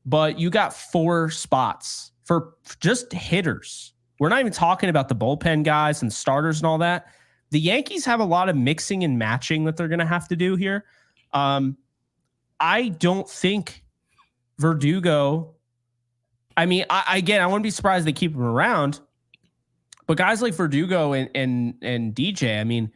but you got 4 spots for just hitters. We're not even talking about the bullpen guys and starters and all that. The Yankees have a lot of mixing and matching that they're going to have to do here. I don't think Verdugo. I mean, I wouldn't be surprised they keep him around. But guys like Verdugo and DJ, I mean,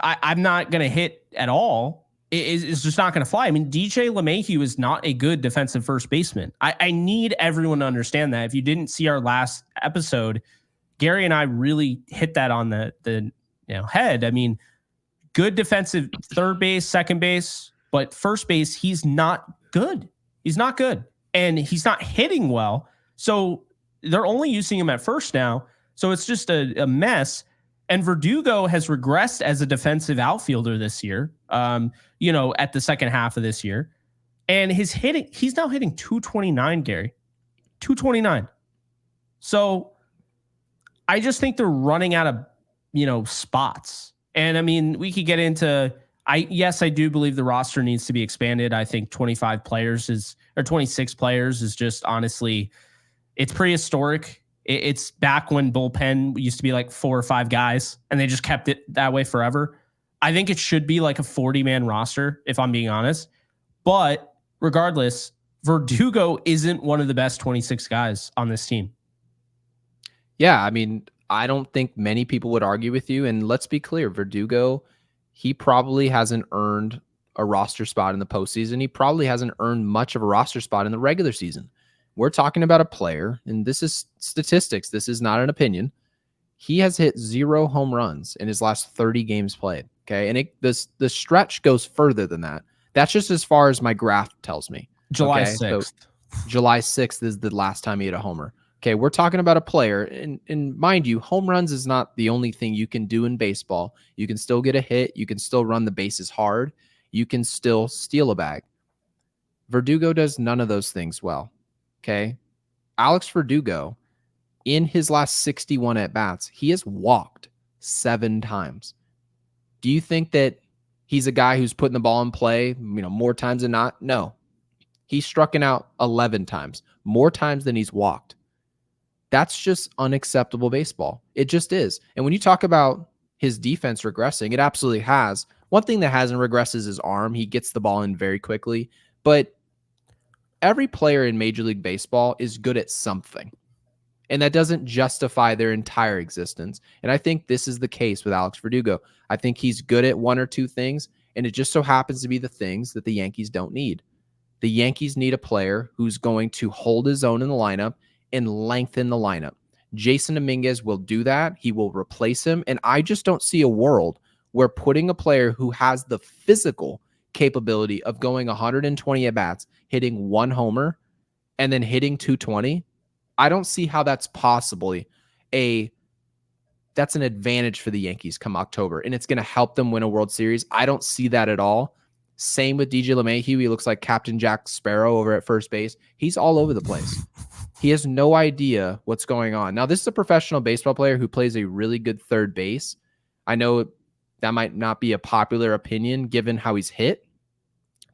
I'm not going to hit at all. It's just not going to fly. I mean, DJ LeMahieu is not a good defensive first baseman. I need everyone to understand that. If you didn't see our last episode, Gary and I really hit that on the head. I mean, good defensive third base, second base, but first base, he's not good. He's not good. And he's not hitting well. So they're only using him at first now. So it's just a mess. And Verdugo has regressed as a defensive outfielder this year, at the second half of this year. And he's now hitting 229, Gary. 229. So I just think they're running out of, spots. And I mean, we could get into, I do believe the roster needs to be expanded. I think 25 players or 26 players is just honestly, it's prehistoric. It's back when bullpen used to be like 4 or 5 guys and they just kept it that way forever. I think it should be like a 40-man roster, if I'm being honest. But regardless, Verdugo isn't one of the best 26 guys on this team. Yeah, I mean, I don't think many people would argue with you. And let's be clear, Verdugo, he probably hasn't earned a roster spot in the postseason. He probably hasn't earned much of a roster spot in the regular season. We're talking about a player, and this is statistics. This is not an opinion. He has hit 0 home runs in his last 30 games played. Okay. And the stretch goes further than that. That's just as far as my graph tells me. July 6th. So July 6th is the last time he hit a homer. Okay. We're talking about a player, and mind you, home runs is not the only thing you can do in baseball. You can still get a hit. You can still run the bases hard. You can still steal a bag. Verdugo does none of those things well. Okay. Alex Verdugo, in his last 61 at-bats, he has walked 7 times. Do you think that he's a guy who's putting the ball in play, more times than not? No. He's struck out 11 times, more times than he's walked. That's just unacceptable baseball. It just is. And when you talk about his defense regressing, it absolutely has. One thing that hasn't regressed is his arm. He gets the ball in very quickly. But every player in Major League Baseball is good at something. And that doesn't justify their entire existence. And I think this is the case with Alex Verdugo. I think he's good at 1 or 2 things, and it just so happens to be the things that the Yankees don't need. The Yankees need a player who's going to hold his own in the lineup and lengthen the lineup. Jason Dominguez will do that. He will replace him. And I just don't see a world where putting a player who has the physical capability of going 120 at-bats, hitting 1 homer, and then hitting 220, I don't see how that's possibly that's an advantage for the Yankees come October, and it's going to help them win a World Series. I don't see that at all. Same with DJ LeMahieu. He looks like Captain Jack Sparrow over at first base. He's all over the place. He has no idea what's going on. Now, this is a professional baseball player who plays a really good third base. I know that might not be a popular opinion given how he's hit,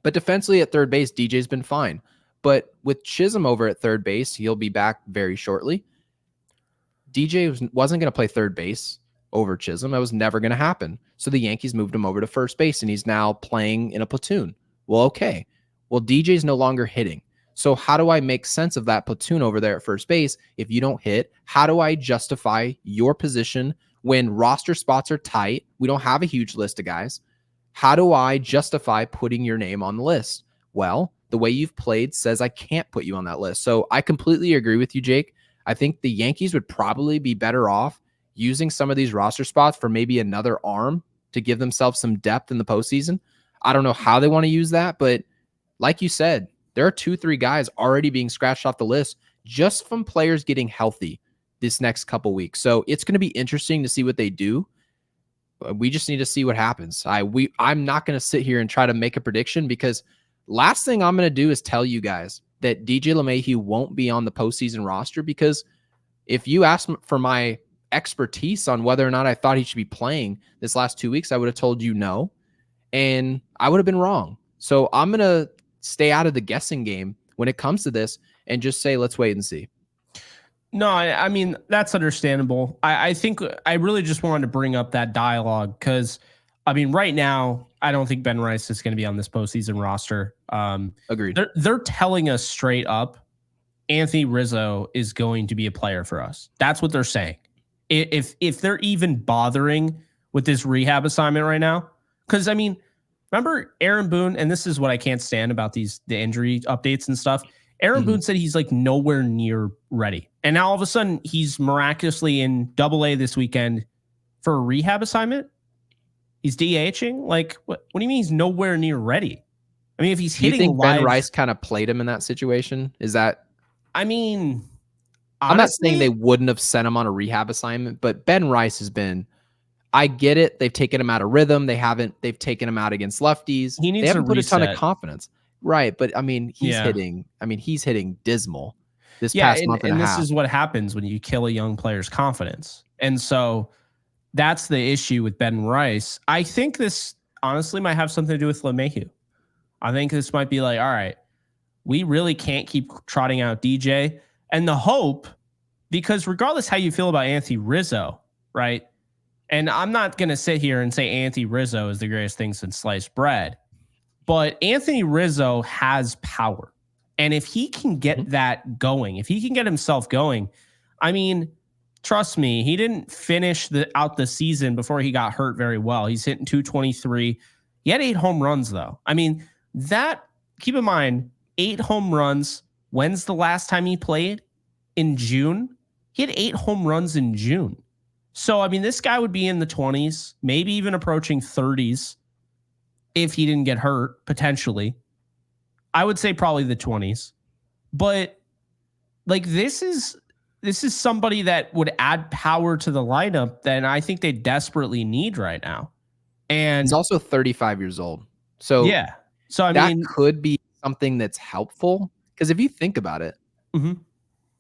but defensively at third base, DJ's been fine. But with Chisholm over at third base, he'll be back very shortly. DJ wasn't going to play third base over Chisholm. That was never going to happen. So the Yankees moved him over to first base, and he's now playing in a platoon. Well, okay. Well, DJ's no longer hitting. So how do I make sense of that platoon over there at first base if you don't hit? How do I justify your position when roster spots are tight? We don't have a huge list of guys. How do I justify putting your name on the list? Well, the way you've played says I can't put you on that list. So I completely agree with you, Jake. I think the Yankees would probably be better off using some of these roster spots for maybe another arm to give themselves some depth in the postseason. I don't know how they want to use that, but like you said, there are 2-3 guys already being scratched off the list just from players getting healthy this next couple weeks. So it's going to be interesting to see what they do. We just need to see what happens. I'm not going to sit here and try to make a prediction, because last thing I'm going to do is tell you guys that DJ LeMahieu won't be on the postseason roster, because if you asked for my expertise on whether or not I thought he should be playing this last 2 weeks, I would have told you no, and I would have been wrong. So I'm going to stay out of the guessing game when it comes to this and just say, let's wait and see. No, I mean, that's understandable. I think I really just wanted to bring up that dialogue because, I mean, right now, I don't think Ben Rice is going to be on this postseason roster. Agreed. They're telling us straight up, Anthony Rizzo is going to be a player for us. That's what they're saying. If they're even bothering with this rehab assignment right now, because I mean, remember Aaron Boone, and this is what I can't stand about the injury updates and stuff. Aaron Boone said he's like nowhere near ready, and now all of a sudden he's miraculously in AA this weekend for a rehab assignment. He's DHing. Like, what do you mean he's nowhere near ready? I mean, if he's hitting, you think Ben Rice kind of played him in that situation? Is that? I mean, honestly, I'm not saying they wouldn't have sent him on a rehab assignment, but Ben Rice has been. I get it. They've taken him out of rhythm. They've taken him out against lefties. He needs they haven't to put reset. a ton of confidence. Right. But I mean, he's hitting dismal this past month and a half. And this is what happens when you kill a young player's confidence. And so that's the issue with Ben Rice. I think this honestly might have something to do with LeMahieu. I think this might be like, all right, we really can't keep trotting out DJ. And the hope, because regardless how you feel about Anthony Rizzo, right? And I'm not going to sit here and say Anthony Rizzo is the greatest thing since sliced bread, but Anthony Rizzo has power. And if he can get that going, if he can get himself going, I mean, trust me, he didn't finish out the season before he got hurt very well. He's hitting 223. He had 8 home runs, though. I mean, keep in mind, 8 home runs. When's the last time he played? In June? He had 8 home runs in June. So, I mean, this guy would be in the 20s, maybe even approaching 30s if he didn't get hurt, potentially. I would say probably the 20s. But, like, this is somebody that would add power to the lineup that I think they desperately need right now. And he's also 35 years old. So, yeah. So, I that mean, could be something that's helpful. Because if you think about it, Mm-hmm.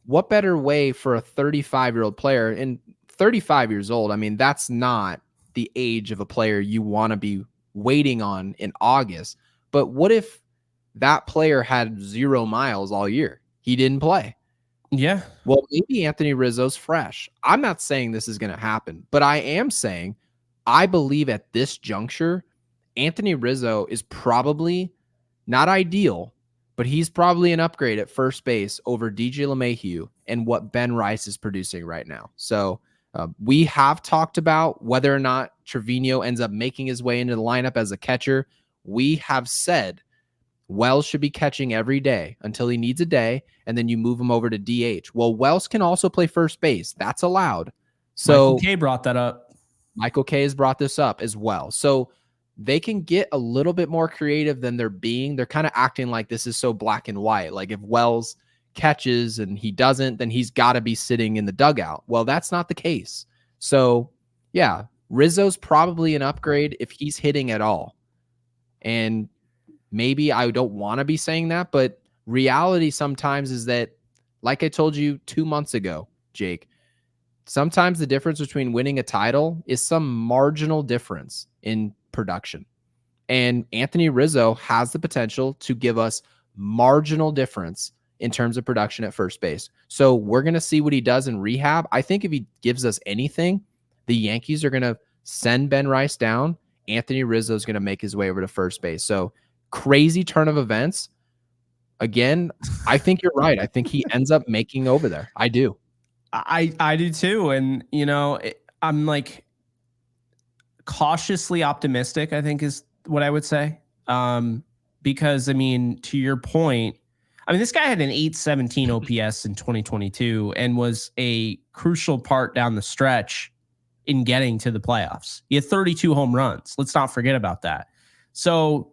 What better way for a 35-year-old player, and 35 years old, I mean, that's not the age of a player you want to be waiting on in August. But what if that player had 0 miles all year? He didn't play. Yeah. Well, maybe Anthony Rizzo's fresh. I'm not saying this is going to happen, but I am saying I believe at this juncture, Anthony Rizzo is probably not ideal, but he's probably an upgrade at first base over DJ LeMahieu and what Ben Rice is producing right now. So we have talked about whether or not Trevino ends up making his way into the lineup as a catcher. We have said Wells should be catching every day until he needs a day, and then you move him over to DH. Well, Wells can also play first base. That's allowed. So Michael K brought that up. Michael K has brought this up as well. So they can get a little bit more creative than they're being. They're kind of acting like this is so black and white. Like if Wells catches and he doesn't, then he's got to be sitting in the dugout. Well, that's not the case. So yeah, Rizzo's probably an upgrade if he's hitting at all. And maybe I don't want to be saying that, but reality sometimes is that, like I told you 2 months ago, Jake, sometimes the difference between winning a title is some marginal difference in production. And Anthony Rizzo has the potential to give us marginal difference in terms of production at first base. So we're going to see what he does in rehab. I think if he gives us anything, the Yankees are going to send Ben Rice down. Anthony Rizzo is going to make his way over to first base. So crazy turn of events. Again, I think you're right. I think he ends up making over there. I do. I do too. And, I'm like cautiously optimistic, I think is what I would say. Because, I mean, to your point, this guy had an 817 OPS in 2022 and was a crucial part down the stretch in getting to the playoffs. He had 32 home runs. Let's not forget about that. So,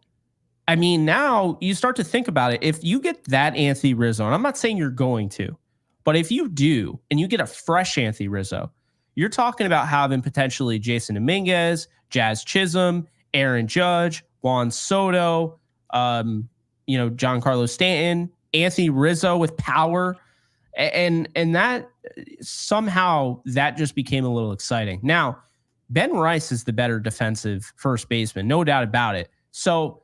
now you start to think about it. If you get that Anthony Rizzo, and I'm not saying you're going to, but if you do, and you get a fresh Anthony Rizzo, you're talking about having potentially Jason Dominguez, Jazz Chisholm, Aaron Judge, Juan Soto, Giancarlo Stanton, Anthony Rizzo with power. And that somehow that just became a little exciting. Now, Ben Rice is the better defensive first baseman, no doubt about it. So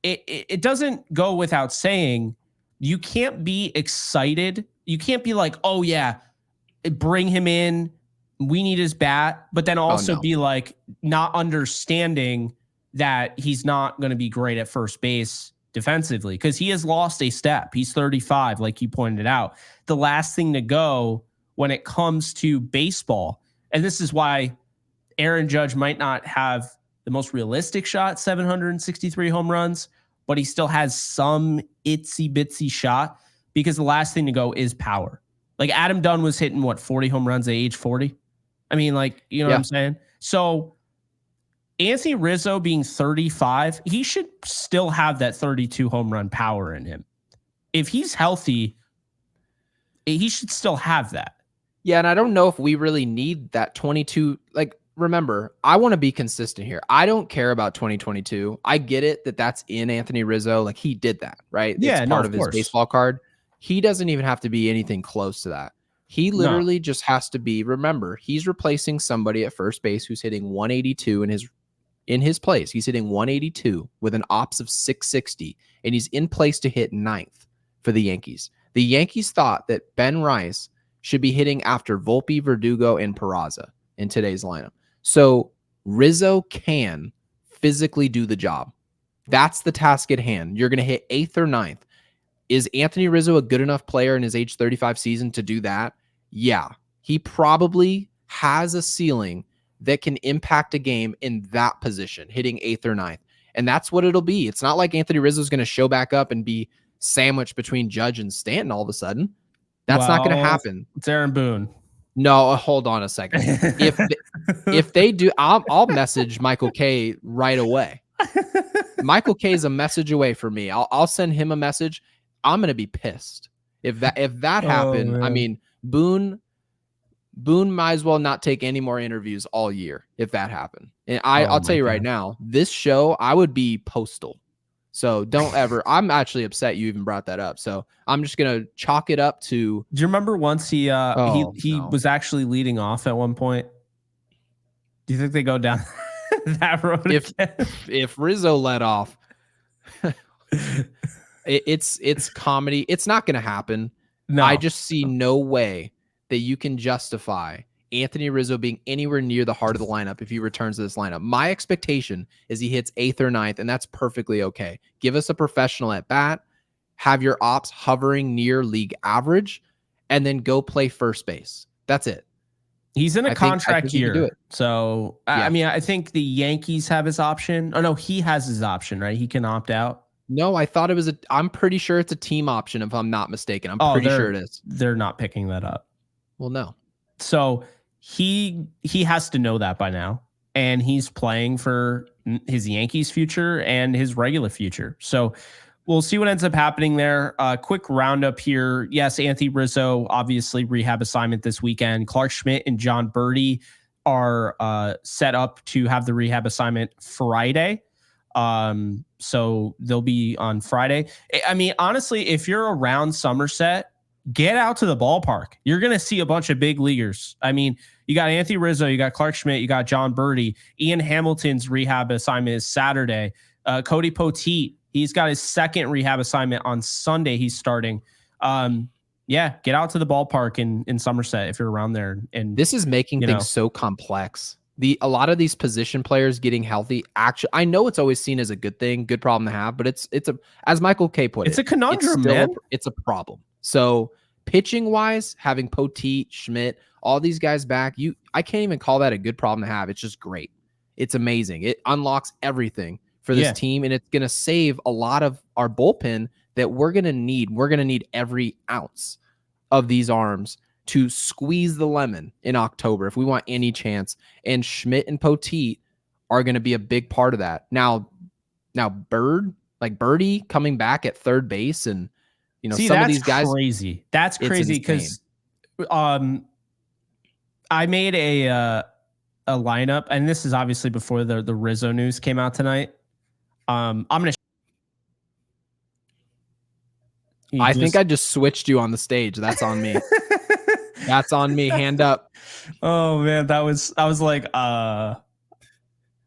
it doesn't go without saying you can't be excited. You can't be like, oh, yeah, bring him in. We need his bat. But then also be like not understanding that he's not going to be great at first base defensively because he has lost a step. He's 35, like you pointed out. The last thing to go when it comes to baseball, and this is why Aaron Judge might not have the most realistic shot, 763 home runs, but he still has some itsy bitsy shot because the last thing to go is power. Like Adam Dunn was hitting 40 home runs at age 40. What I'm saying? So Anthony Rizzo being 35, he should still have that 32 home run power in him. If he's healthy, he should still have that. Yeah, and I don't know if we really need that 22. Remember, I want to be consistent here. I don't care about 2022. I get it that that's in Anthony Rizzo. He did that, right? Yeah, it's part of his baseball card. He doesn't even have to be anything close to that. He literally just has to be, remember, he's replacing somebody at first base who's hitting 182 in his place. He's hitting 182 with an ops of 660, and he's in place to hit ninth for the Yankees. The Yankees thought that Ben Rice should be hitting after Volpe, Verdugo, and Peraza in today's lineup. So Rizzo can physically do the job. That's the task at hand. You're going to hit 8th or 9th. Is Anthony Rizzo a good enough player in his age 35 season to do that? Yeah. He probably has a ceiling that can impact a game in that position, hitting 8th or 9th. And that's what it'll be. It's not like Anthony Rizzo is going to show back up and be sandwiched between Judge and Stanton all of a sudden. That's not going to happen. It's Aaron Boone. No, hold on a second. If they do, I'll message Michael K right away. Michael K is a message away from me. I'll send him a message. I'm gonna be pissed if that happened. Man. Boone might as well not take any more interviews all year if that happened. And I'll tell you right now, this show I would be postal. So don't ever. I'm actually upset you even brought that up. So I'm just gonna chalk it up to. Do you remember once he No. was actually leading off at one point? Do you think they go down that road again? If Rizzo let off, it's comedy. It's not gonna happen. No, I just see no way that you can justify Anthony Rizzo being anywhere near the heart of the lineup if he returns to this lineup. My expectation is he hits 8th or 9th, and that's perfectly okay. Give us a professional at bat, have your ops hovering near league average, and then go play first base. That's it. He's in a contract year. year. So, I mean, I think the Yankees have his option. Oh, no, he has his option, right? He can opt out. No, I thought it was I'm pretty sure it's a team option if I'm not mistaken. I'm pretty sure it is. They're not picking that up. Well, no. So he has to know that by now, and he's playing for his Yankees future and his regular future. So we'll see what ends up happening there. Quick roundup here. Yes, Anthony Rizzo, obviously rehab assignment this weekend. Clark Schmidt and John Birdie are set up to have the rehab assignment Friday. So they'll be on Friday. I mean, honestly, if you're around Somerset, get out to the ballpark. You're going to see a bunch of big leaguers. I mean, you got Anthony Rizzo, you got Clark Schmidt, you got John Birdie. Ian Hamilton's rehab assignment is Saturday. Cody Poteet, he's got his second rehab assignment on Sunday. He's starting. Yeah, get out to the ballpark in Somerset if you're around there. And this is making things so complex. A lot of these position players getting healthy, actually, I know it's always seen as a good thing, good problem to have, but it's as Michael K put it, it's a conundrum, man. It's a problem. So pitching wise, having Poteet, Schmidt, all these guys back, I can't even call that a good problem to have. It's just great. It's amazing. It unlocks everything for this team, and it's going to save a lot of our bullpen that we're going to need. We're going to need every ounce of these arms to squeeze the lemon in October if we want any chance. And Schmidt and Poteet are going to be a big part of that. Now Birdie coming back at third base, and some of these guys. Crazy. That's crazy because I made a lineup, and this is obviously before the Rizzo news came out tonight. I'm gonna. I think I just switched you on the stage. That's on me. That's on me. Hand up. Oh man, I was like,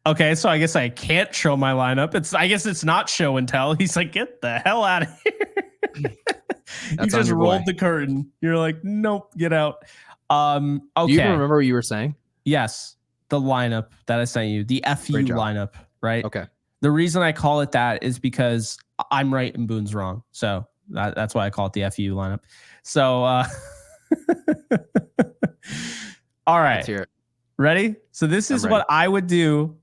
okay, so I guess I can't show my lineup. I guess it's not show and tell. He's like, get the hell out of here. You just rolled the curtain. You're like, nope, get out. Okay. Do you even remember what you were saying? Yes, the lineup that I sent you, the FU lineup, right? Okay. The reason I call it that is because I'm right and Boone's wrong. So that's why I call it the FU lineup. So, all right. Let's hear it. Ready? So this is what I would do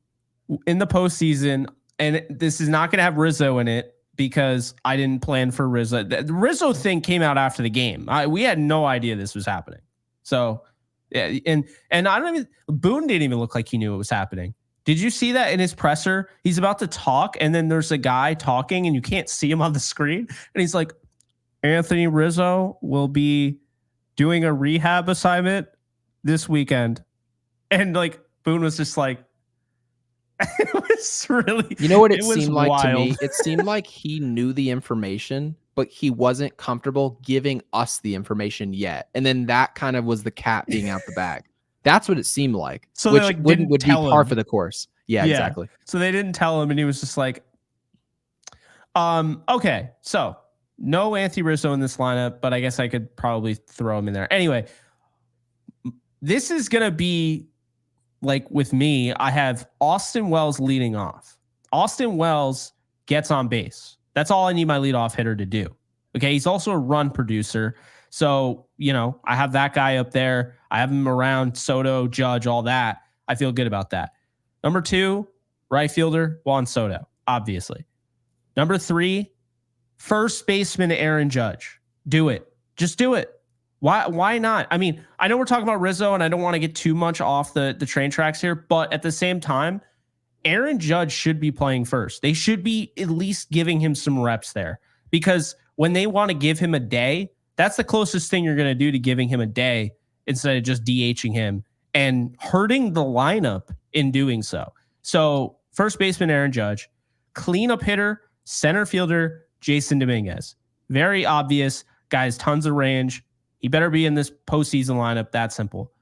in the postseason, and this is not going to have Rizzo in it because I didn't plan for Rizzo. The Rizzo thing came out after the game. We had no idea this was happening. So, yeah, and I don't even. Boone didn't even look like he knew it was happening. Did you see that in his presser? He's about to talk, and then there's a guy talking, and you can't see him on the screen, and he's like, "Anthony Rizzo will be doing a rehab assignment this weekend," and like Boone was just like, it was really, you know what it seemed like wild. To me? It seemed like he knew the information, but he wasn't comfortable giving us the information yet. And then that kind of was the cat being out the bag. That's what it seemed like. So which like would be par for the course. Yeah, exactly. So they didn't tell him, and he was just like, okay, so no Anthony Rizzo in this lineup, but I guess I could probably throw him in there. Anyway, this is going to be like with me, I have Austin Wells leading off. Austin Wells gets on base. That's all I need my leadoff hitter to do. Okay. He's also a run producer. So, I have that guy up there. I have him around Soto, Judge, all that. I feel good about that. Number 2, right fielder, Juan Soto, obviously. Number 3, first baseman, Aaron Judge. Do it. Just do it. Why not? I mean, I know we're talking about Rizzo, and I don't want to get too much off the train tracks here, but at the same time, Aaron Judge should be playing first. They should be at least giving him some reps there, because when they want to give him a day, that's the closest thing you're going to do to giving him a day instead of just DHing him and hurting the lineup in doing so. So first baseman, Aaron Judge, cleanup hitter. Center fielder, Jason Dominguez. Very obvious. Guy has tons of range. He better be in this postseason lineup. That simple.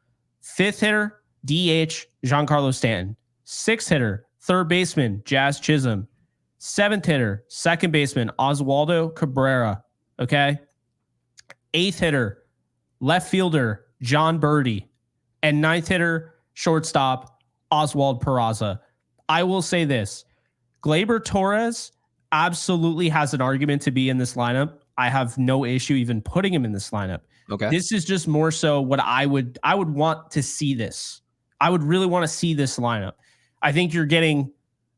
Fifth hitter, DH, Giancarlo Stanton. Sixth hitter, third baseman, Jazz Chisholm. Seventh hitter, second baseman, Oswaldo Cabrera. Okay. Eighth hitter, left fielder, John Birdie. And ninth hitter, shortstop, Oswald Peraza. I will say this. Gleyber Torres absolutely has an argument to be in this lineup. I have no issue even putting him in this lineup. Okay. This is just more so what I would want to see this. I would really want to see this lineup. I think you're getting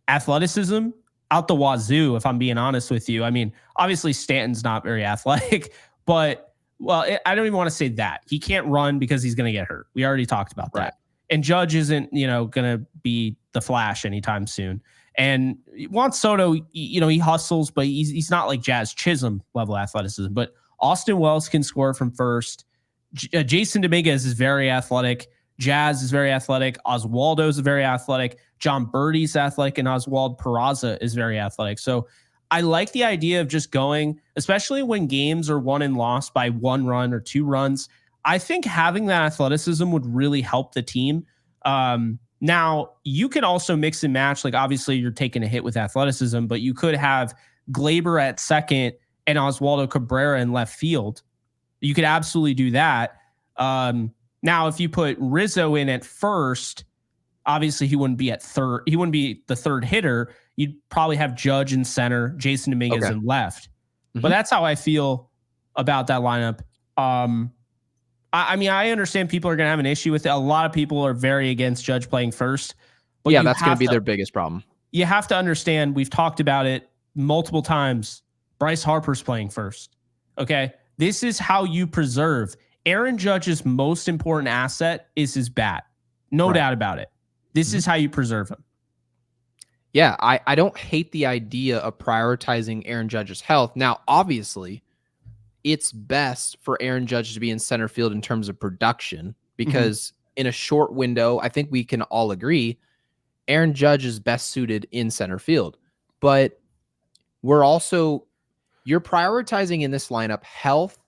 athleticism out the wazoo, if I'm being honest with you. I mean, obviously Stanton's not very athletic, but I don't even want to say that. He can't run because he's going to get hurt. We already talked about that. And Judge isn't, going to be the Flash anytime soon. And Juan Soto, he hustles, but he's not like Jazz Chisholm level athleticism. But Austin Wells can score from first. Jason Dominguez is very athletic. Jazz is very athletic. Oswaldo is very athletic. John Birdie's athletic, and Oswald Peraza is very athletic. So I like the idea of just going, especially when games are won and lost by 1 run or 2 runs. I think having that athleticism would really help the team. Now, you can also mix and match. Like, obviously, you're taking a hit with athleticism, but you could have Gleyber at second and Oswaldo Cabrera in left field. You could absolutely do that. Now, if you put Rizzo in at first, obviously he wouldn't be at third. He wouldn't be the third hitter. You'd probably have Judge in center, Jason Dominguez in left. Mm-hmm. But that's how I feel about that lineup. I mean, I understand people are going to have an issue with it. A lot of people are very against Judge playing first. But yeah, that's going to be their biggest problem. You have to understand, we've talked about it multiple times. Bryce Harper's playing first. Okay? This is how you preserve. Aaron Judge's most important asset is his bat. No doubt about it. This is how you preserve him. Yeah, I don't hate the idea of prioritizing Aaron Judge's health. Now, obviously, it's best for Aaron Judge to be in center field in terms of production because in a short window, I think we can all agree, Aaron Judge is best suited in center field. But you're prioritizing in this lineup health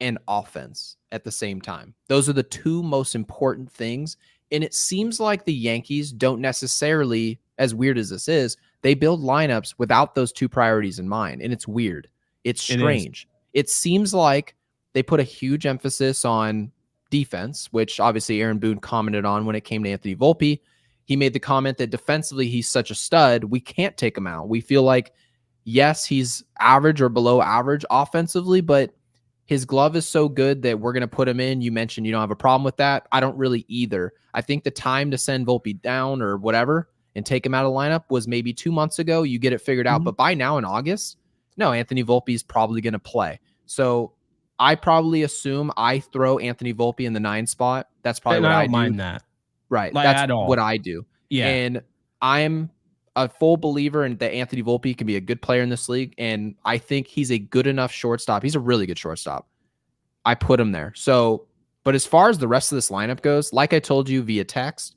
and offense at the same time. Those are the two most important things. And it seems like the Yankees don't necessarily, as weird as this is, they build lineups without those two priorities in mind. And it's weird. It's strange. It seems like they put a huge emphasis on defense, which obviously Aaron Boone commented on when it came to Anthony Volpe. He made the comment that defensively he's such a stud, we can't take him out. We feel like, yes, he's average or below average offensively, but his glove is so good that we're going to put him in. You mentioned you don't have a problem with that. I don't really either. I think the time to send Volpe down or whatever and take him out of the lineup was maybe 2 months ago. You get it figured out. But by now in August, no, Anthony Volpe is probably going to play. So I probably assume I throw Anthony Volpe in the 9 spot. That's probably what I do. Mind that. Right. Like, that's what I do. Yeah. And I'm a full believer in that Anthony Volpe can be a good player in this league. And I think he's a good enough shortstop. He's a really good shortstop. I put him there. So, but as far as the rest of this lineup goes, like I told you via text,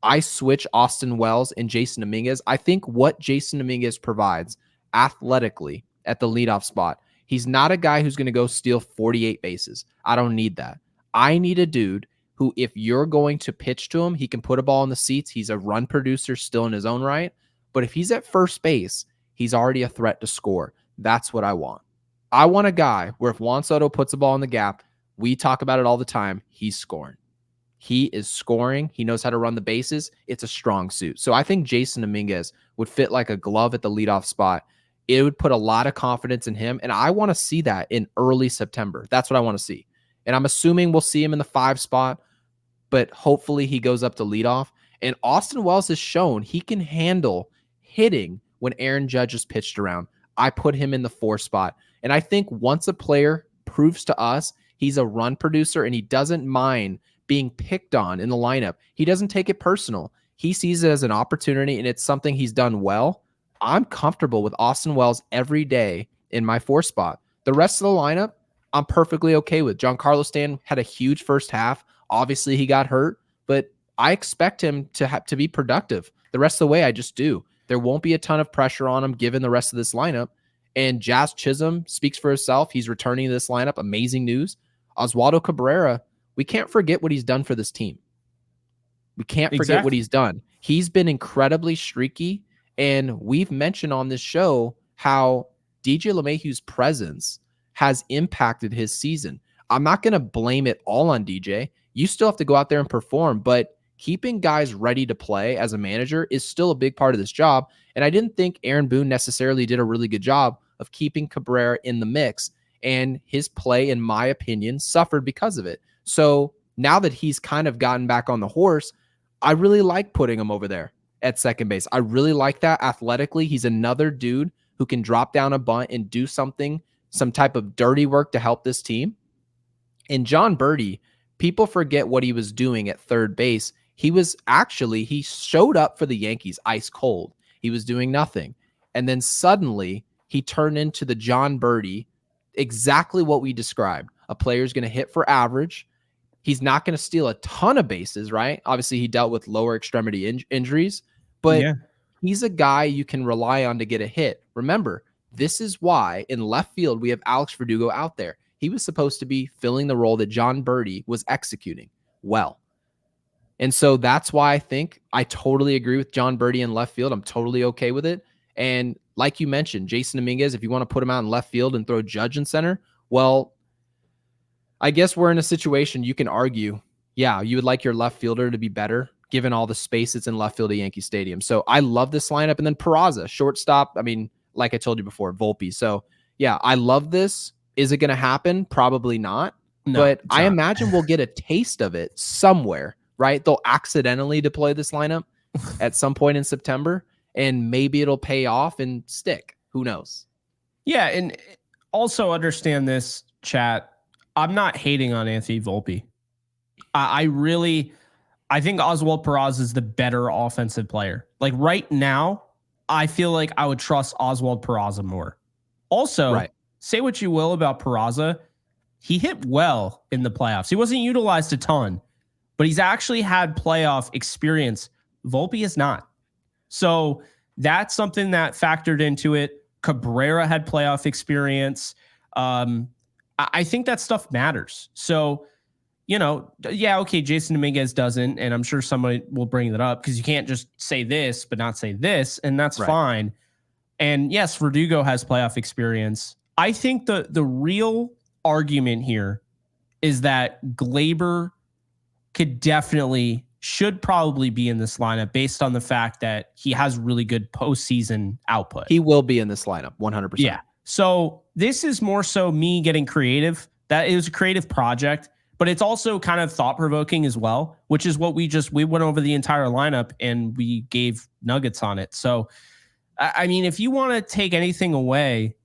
I switch Austin Wells and Jason Dominguez. I think what Jason Dominguez provides athletically at the leadoff spot, he's not a guy who's going to go steal 48 bases. I don't need that. I need a dude who, if you're going to pitch to him, he can put a ball in the seats. He's a run producer still in his own right. But if he's at first base, he's already a threat to score. That's what I want. I want a guy where if Juan Soto puts a ball in the gap, we talk about it all the time, he's scoring. He is scoring. He knows how to run the bases. It's a strong suit. So I think Jason Dominguez would fit like a glove at the leadoff spot. It would put a lot of confidence in him. And I want to see that in early September. That's what I want to see. And I'm assuming we'll see him in the 5 spot, but hopefully he goes up to leadoff. And Austin Wells has shown he can handle hitting when Aaron Judge is pitched around. I put him in the 4 spot. And I think once a player proves to us he's a run producer and he doesn't mind being picked on in the lineup, he doesn't take it personal. He sees it as an opportunity and it's something he's done well. I'm comfortable with Austin Wells every day in my 4 spot. The rest of the lineup, I'm perfectly okay with. Giancarlo Stanton had a huge first half. Obviously, he got hurt, but I expect him to be productive. The rest of the way, I just do. There won't be a ton of pressure on him given the rest of this lineup. And Jazz Chisholm speaks for himself. He's returning to this lineup. Amazing news. Oswaldo Cabrera, we can't forget what he's done for this team. We can't forget what he's done. He's been incredibly streaky. And we've mentioned on this show how DJ LeMahieu's presence has impacted his season. I'm not going to blame it all on DJ. You still have to go out there and perform, but keeping guys ready to play as a manager is still a big part of this job. And I didn't think Aaron Boone necessarily did a really good job of keeping Cabrera in the mix. And his play, in my opinion, suffered because of it. So now that he's kind of gotten back on the horse, I really like putting him over there at second base. I really like that athletically. He's another dude who can drop down a bunt and do something, some type of dirty work to help this team. And John Birdie, people forget what he was doing at third base. He showed up for the Yankees ice cold. He was doing nothing. And then suddenly he turned into the John Birdie, exactly what we described. A player's going to hit for average. He's not going to steal a ton of bases, right? Obviously, he dealt with lower extremity injuries, but he's a guy you can rely on to get a hit. Remember, this is why in left field we have Alex Verdugo out there. He was supposed to be filling the role that John Birdie was executing well. And so that's why I think I totally agree with John Birdie in left field. I'm totally okay with it. And like you mentioned, Jason Dominguez, if you want to put him out in left field and throw Judge in center, well, I guess we're in a situation you can argue, yeah, you would like your left fielder to be better given all the space that's in left field at Yankee Stadium. So I love this lineup. And then Peraza, shortstop. I mean, like I told you before, Volpe. So yeah, I love this. Is it going to happen? Probably not. No, but I imagine we'll get a taste of it somewhere, right? They'll accidentally deploy this lineup at some point in September, and maybe it'll pay off and stick. Who knows? Yeah, and also understand this, chat. I'm not hating on Anthony Volpe. I think Oswald Peraza is the better offensive player. Like right now, I feel like I would trust Oswald Peraza more. Also, say what you will about Peraza, he hit well in the playoffs. He wasn't utilized a ton, but he's actually had playoff experience. Volpe is not. So that's something that factored into it. Cabrera had playoff experience. I think that stuff matters. So, okay, Jason Dominguez doesn't, and I'm sure somebody will bring that up because you can't just say this but not say this, and that's fine. And yes, Verdugo has playoff experience. I think the real argument here is that Glaber should probably be in this lineup based on the fact that he has really good postseason output. He will be in this lineup, 100%. Yeah. So this is more so me getting creative. That is a creative project, but it's also kind of thought-provoking as well, which is what we went over the entire lineup and we gave nuggets on it. So, I mean, if you want to take anything away,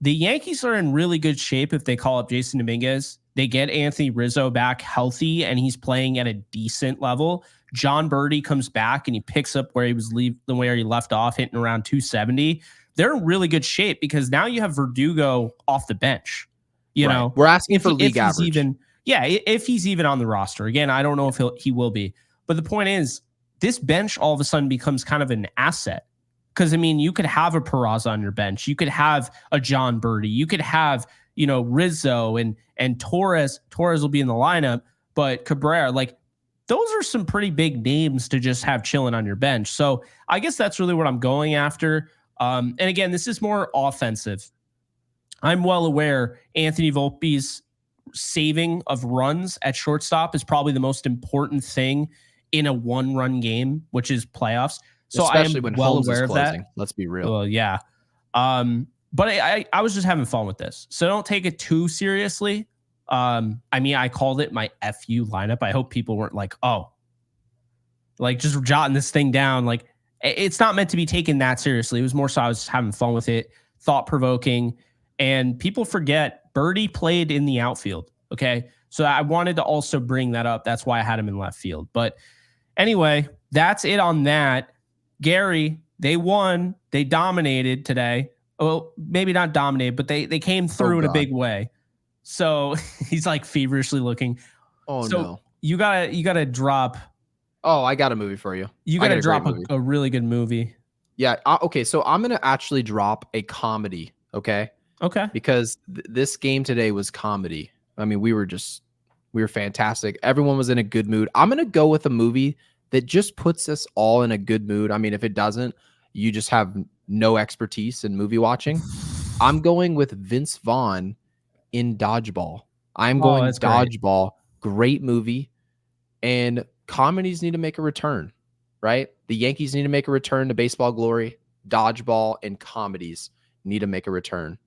the Yankees are in really good shape if they call up Jason Dominguez. They get Anthony Rizzo back healthy and he's playing at a decent level. John Birdie comes back and he picks up where he left off, hitting around 270. They're in really good shape because now you have Verdugo off the bench. You know, we're asking for league average. If he's even on the roster. Again, I don't know if he will be. But the point is, this bench all of a sudden becomes kind of an asset. Because, I mean, you could have a Peraza on your bench. You could have a John Birdie. You could have, Rizzo and Torres. Torres will be in the lineup. But Cabrera, those are some pretty big names to just have chilling on your bench. So I guess that's really what I'm going after. And again, this is more offensive. I'm well aware Anthony Volpe's saving of runs at shortstop is probably the most important thing in a one-run game, which is playoffs. So especially I am when well Holmes aware is of closing. that. Let's be real. Well, yeah. But I was just having fun with this. So don't take it too seriously. I called it my FU lineup. I hope people weren't just jotting this thing down. It's not meant to be taken that seriously. It was more so I was having fun with it, thought-provoking. And people forget Birdie played in the outfield. Okay. So I wanted to also bring that up. That's why I had him in left field. But anyway, that's it on that. Gary, they won. They dominated today. Well, maybe not dominated, but they came through in a big way. So he's feverishly looking. Oh, so no. You gotta drop. Oh, I got a movie for you. You gotta drop a really good movie. Yeah. Okay. So I'm going to actually drop a comedy Okay. Okay. Because this game today was comedy. I mean, we were fantastic. Everyone was in a good mood. I'm going to go with a movie that just puts us all in a good mood. I mean, if it doesn't, you just have no expertise in movie watching. I'm going with Vince Vaughn in Dodgeball. I'm going that's great. Dodgeball. Great movie. And comedies need to make a return, right? The Yankees need to make a return to baseball glory. Dodgeball and comedies need to make a return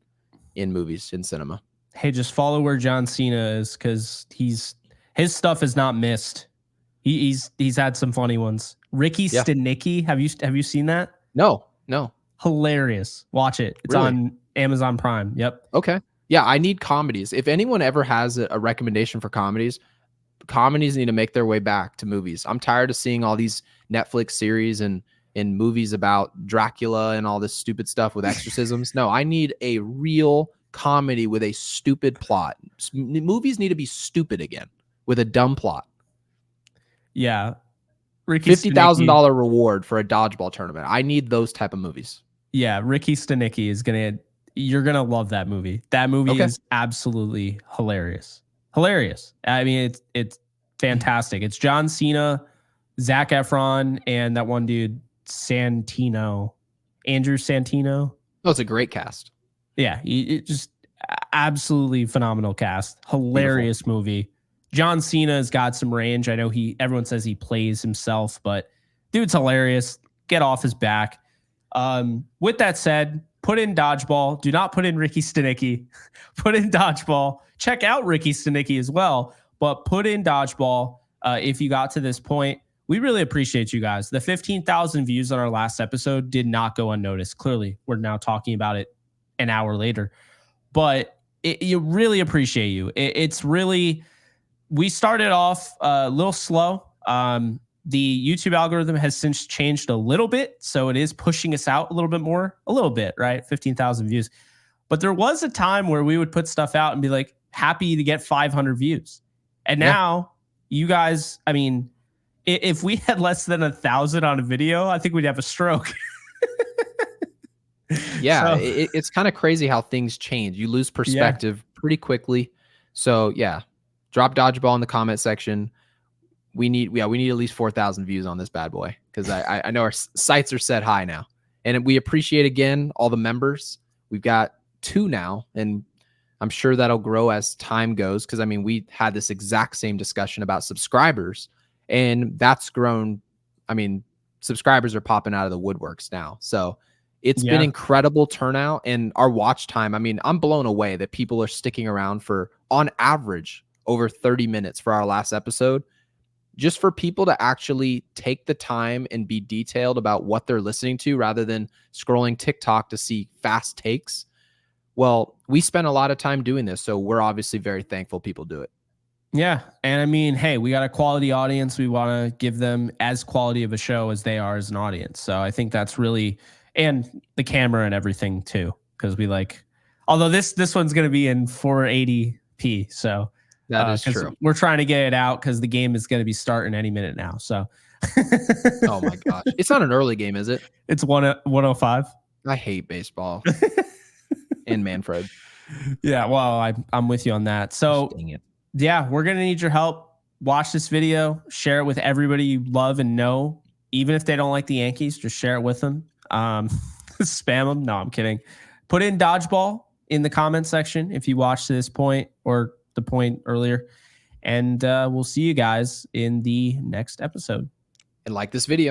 in movies, in cinema. Hey, just follow where John Cena is, because his stuff is not missed. He's had some funny ones. Ricky Stenicki, have you seen that? No. Hilarious. Watch it. It's on Amazon Prime. Yep. Okay. Yeah, I need comedies. If anyone ever has a recommendation for comedies need to make their way back to movies. I'm tired of seeing all these Netflix series and movies about Dracula and all this stupid stuff with exorcisms. No, I need a real comedy with a stupid plot. Movies need to be stupid again with a dumb plot. Yeah. $50,000 reward for a dodgeball tournament. I need those type of movies. Yeah, Ricky Stenicki you're gonna love that movie. That movie is absolutely hilarious. Hilarious. I mean, it's fantastic. It's John Cena, Zac Efron, and that one dude, Andrew Santino. Oh, it's a great cast. Yeah, it just absolutely phenomenal cast. Hilarious movie. John Cena's got some range. I know everyone says he plays himself, but dude's hilarious. Get off his back. With that said, put in Dodgeball. Do not put in Ricky Stenicki. Put in Dodgeball. Check out Ricky Stenicki as well, but put in Dodgeball if you got to this point. We really appreciate you guys. The 15,000 views on our last episode did not go unnoticed. Clearly, we're now talking about it an hour later, but you really appreciate you. It's really, we started off a little slow. The YouTube algorithm has since changed a little bit, so it is pushing us out a little bit more, right? 15,000 views. But there was a time where we would put stuff out and be like, happy to get 500 views. And now you guys, I mean, if we had less than 1,000 on a video, I think we'd have a stroke. Yeah, it's kind of crazy how things change. You lose perspective pretty quickly. So yeah, drop Dodgeball in the comment section. We need at least 4,000 views on this bad boy, because I know our sights are set high now. And we appreciate, again, all the members. We've got 2 now, and I'm sure that'll grow as time goes, because I mean, we had this exact same discussion about subscribers, and that's grown. I mean, subscribers are popping out of the woodworks now. So it's been incredible turnout, and our watch time. I mean, I'm blown away that people are sticking around for, on average, over 30 minutes for our last episode. Just for people to actually take the time and be detailed about what they're listening to, rather than scrolling TikTok to see fast takes. Well, we spent a lot of time doing this, so we're obviously very thankful people do it. Yeah. And I mean, hey, we got a quality audience. We want to give them as quality of a show as they are as an audience. So I think that's really, and the camera and everything too, because we like, although this one's going to be in 480p. So that is true. We're trying to get it out because the game is going to be starting any minute now. So, oh my gosh, it's not an early game, is it? It's 1:05. I hate baseball. And Manfred. Yeah, well, I'm with you on that. So, yeah, we're gonna need your help. Watch this video, share it with everybody you love and know, even if they don't like the Yankees. Just share it with them. Spam them. No, I'm kidding. Put in Dodgeball in the comment section if you watched to this point or the point earlier, and we'll see you guys in the next episode. And like this video.